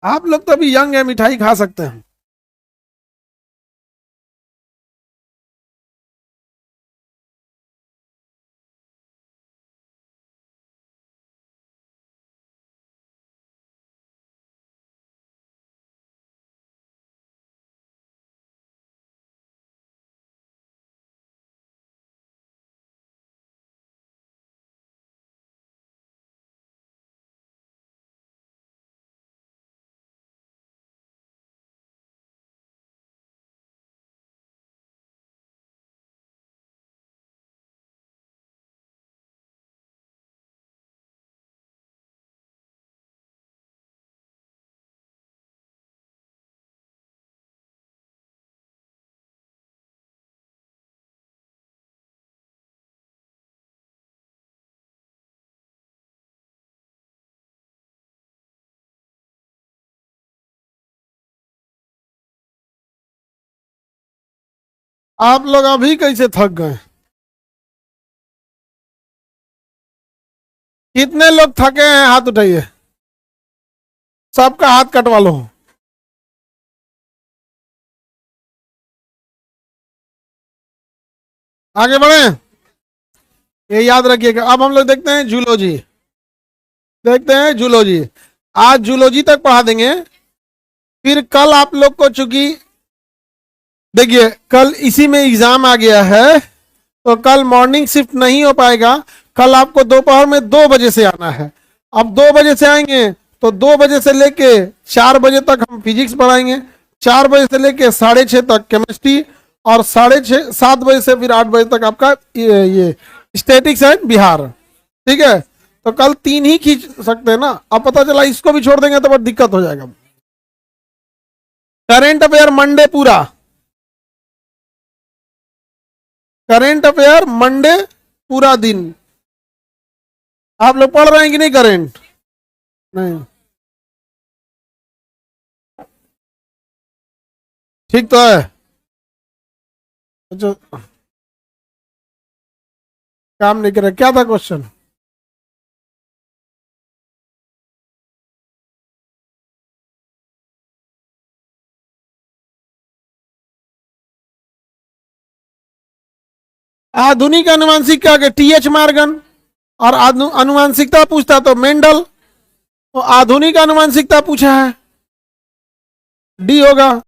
आप लोग तो अभी यंग है, मिठाई खा सकते हैं। आप लोग अभी कैसे थक गए? कितने लोग थके हैं हाथ उठाइए, सबका हाथ कटवा लो। आगे बढ़े। ये याद रखिएगा। अब हम लोग देखते हैं जूलॉजी। देखते हैं जूलॉजी। आज जूलॉजी तक पढ़ा देंगे। फिर कल आप लोग को, चूंकि देखिए कल इसी में एग्जाम आ गया है, तो कल मॉर्निंग शिफ्ट नहीं हो पाएगा। कल आपको दोपहर में 2 बजे से आना है। अब 2 बजे से आएंगे तो 2 बजे से लेके 4 बजे तक हम फिजिक्स पढ़ाएंगे। 4 बजे से लेके 6:30 तक केमिस्ट्री। और 6:30 7 बजे से फिर 8 बजे तक आपका ये स्टैटिक्स एंड बिहार। ठीक है। तो कल 3 ही खींच सकते हैं ना। अब पता चला इसको भी छोड़ देंगे तो बहुत दिक्कत हो जाएगा। करेंट अफेयर मंडे पूरा। करेंट अफेयर मंडे पूरा दिन। आप लोग पढ़ रहे हैं कि नहीं करंट? नहीं, ठीक तो है। जो काम नहीं कर रहा, क्या था क्वेश्चन? आधुनिक अनुवांशिकता के टीएच मॉर्गन, और अनुवांशिकता पूछता तो मेंडल, तो आधुनिक अनुवांशिकता पूछा है, डी होगा।